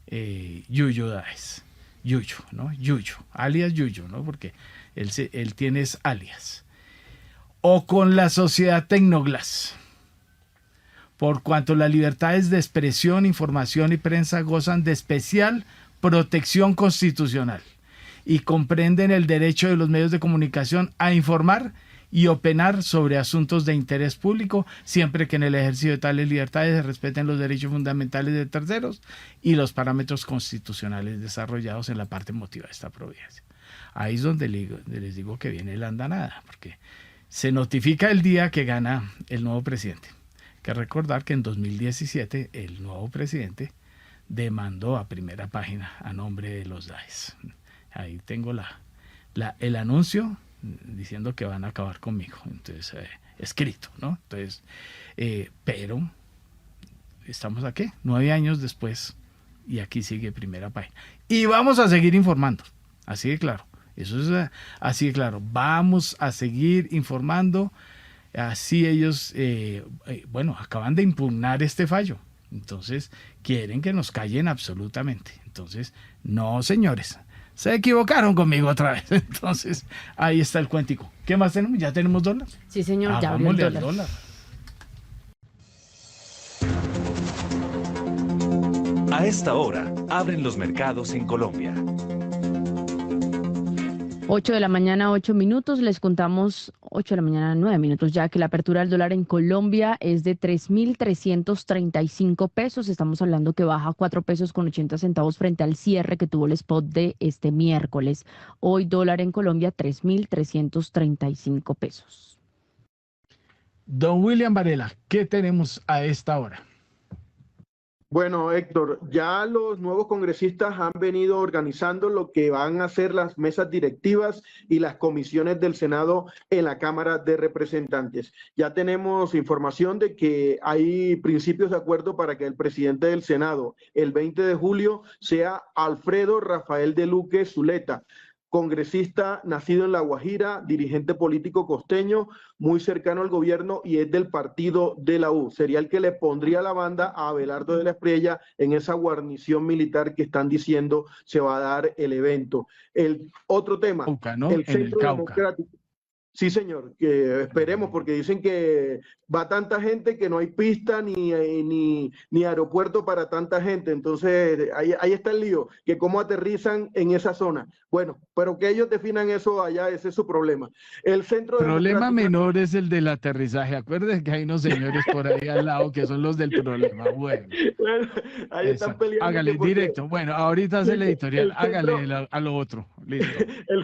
Yuyo Daes. Yuyo, ¿no? Yuyo, alias Yuyo, ¿no? Porque él tiene alias. O con la sociedad Tecnoglass, por cuanto las libertades de expresión, información y prensa gozan de especial protección constitucional y comprenden el derecho de los medios de comunicación a informar y opinar sobre asuntos de interés público, siempre que en el ejercicio de tales libertades se respeten los derechos fundamentales de terceros y los parámetros constitucionales desarrollados en la parte motiva de esta providencia. Ahí es donde les digo que viene la andanada, porque se notifica el día que gana el nuevo presidente. Hay que recordar que en 2017 el nuevo presidente demandó a primera página a nombre de los Daes. Ahí tengo el anuncio diciendo que van a acabar conmigo, entonces escrito, ¿no? Entonces, pero estamos aquí 9 años después y aquí sigue primera página y vamos a seguir informando, así de claro, eso es así de claro, vamos a seguir informando. Así ellos acaban de impugnar este fallo, entonces quieren que nos callen absolutamente. Entonces, no, señores, se equivocaron conmigo otra vez. Entonces, ahí está el cuentico. ¿Qué más tenemos? ¿Ya tenemos dólar? Sí, señor, ya abrió el dólar. 8:00 A esta hora, abren los mercados en Colombia. 8 de la mañana, 8 minutos. Les contamos 8 de la mañana, 9 minutos ya que la apertura del dólar en Colombia es de 3.335 pesos. Estamos hablando que baja 4 pesos con 80 centavos frente al cierre que tuvo el spot de este miércoles. Hoy dólar en Colombia, 3.335 pesos. Don William Varela, ¿qué tenemos a esta hora? Bueno, Héctor, ya los nuevos congresistas han venido organizando lo que van a ser las mesas directivas y las comisiones del Senado en la Cámara de Representantes. Ya tenemos información de que hay principios de acuerdo para que el presidente del Senado el 20 de julio sea Alfredo Rafael de Luque Zuleta, congresista nacido en La Guajira, dirigente político costeño, muy cercano al gobierno y es del partido de la U. Sería el que le pondría la banda a Abelardo de la Espriella en esa guarnición militar que están diciendo se va a dar el evento. El otro tema, Cauca, ¿no? el Centro Democrático. Sí, señor, que esperemos, porque dicen que va tanta gente que no hay pista ni aeropuerto para tanta gente. Entonces, ahí está el lío, que cómo aterrizan en esa zona. Bueno, pero que ellos definan eso allá, ese es su problema. El problema menor es el del aterrizaje. Acuérdense que hay unos señores por ahí al lado que son los del problema. Bueno, ahí están peleando. Hágale directo. Bueno, ahorita hace el editorial. Hágale a lo otro. Listo. El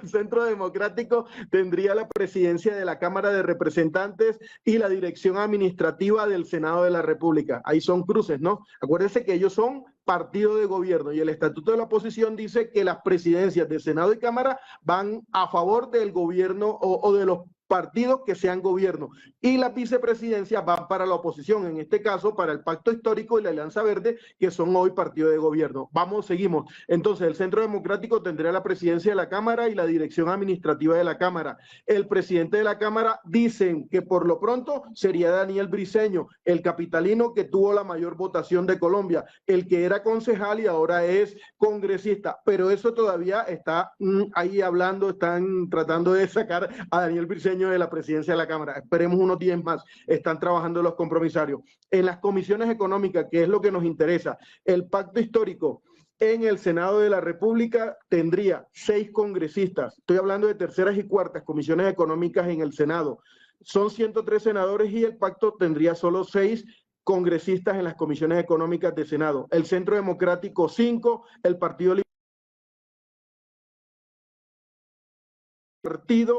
Centro Democrático tendría la presidencia de la Cámara de Representantes y la dirección administrativa del Senado de la República. Ahí son cruces, ¿no? Acuérdense que ellos son partido de gobierno y el Estatuto de la Oposición dice que las presidencias de Senado y Cámara van a favor del gobierno o de los partidos que sean gobierno, y las vicepresidencias van para la oposición, en este caso para el Pacto Histórico y la Alianza Verde, que son hoy partido de gobierno. Seguimos. Entonces, el Centro Democrático tendría la presidencia de la Cámara y la dirección administrativa de la Cámara. El presidente de la Cámara dicen que por lo pronto sería Daniel Briceño, el capitalino que tuvo la mayor votación de Colombia, el que era concejal y ahora es congresista, pero eso todavía está ahí hablando, están tratando de sacar a Daniel Briceño de la presidencia de la Cámara. Esperemos unos 10 más. Están trabajando los compromisarios. En las comisiones económicas, que es lo que nos interesa, el Pacto Histórico en el Senado de la República tendría 6 congresistas. Estoy hablando de terceras y cuartas comisiones económicas en el Senado. Son 103 senadores y el pacto tendría solo 6 congresistas en las comisiones económicas de Senado. El Centro Democrático 5, el Partido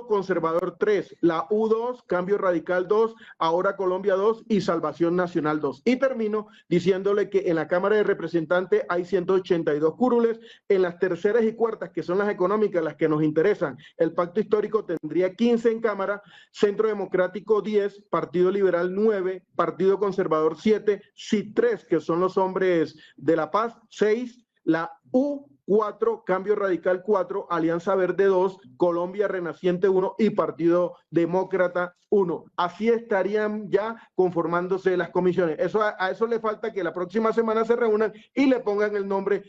Conservador 3, la U2, Cambio Radical 2, Ahora Colombia 2 y Salvación Nacional 2. Y termino diciéndole que en la Cámara de Representantes hay 182 curules, en las terceras y cuartas, que son las económicas, las que nos interesan, el Pacto Histórico tendría 15 en Cámara, Centro Democrático 10, Partido Liberal 9, Partido Conservador 7, CID 3, que son los hombres de la paz 6, la U4, Cambio Radical 4, Alianza Verde 2, Colombia Renaciente 1 y Partido Demócrata 1. Así estarían ya conformándose las comisiones. A eso le falta que la próxima semana se reúnan y le pongan el nombre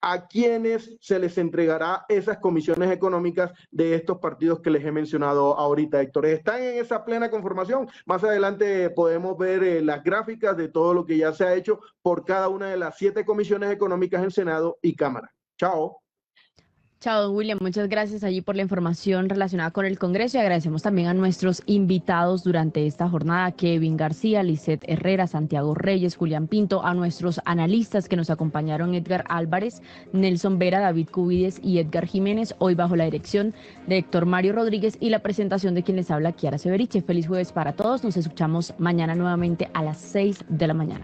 a quienes se les entregará esas comisiones económicas de estos partidos que les he mencionado ahorita, Héctor. Están en esa plena conformación. Más adelante podemos ver las gráficas de todo lo que ya se ha hecho por cada una de las 7 comisiones económicas en Senado y Cámara. Chao. Chao, don William. Muchas gracias allí por la información relacionada con el Congreso y agradecemos también a nuestros invitados durante esta jornada, Kevin García, Lisette Herrera, Santiago Reyes, Julián Pinto, a nuestros analistas que nos acompañaron, Edgar Álvarez, Nelson Vera, David Cubides y Edgar Jiménez, hoy bajo la dirección de Héctor Mario Rodríguez y la presentación de quien les habla, Kiara Severiche. Feliz jueves para todos. Nos escuchamos mañana nuevamente a las 6 de la mañana.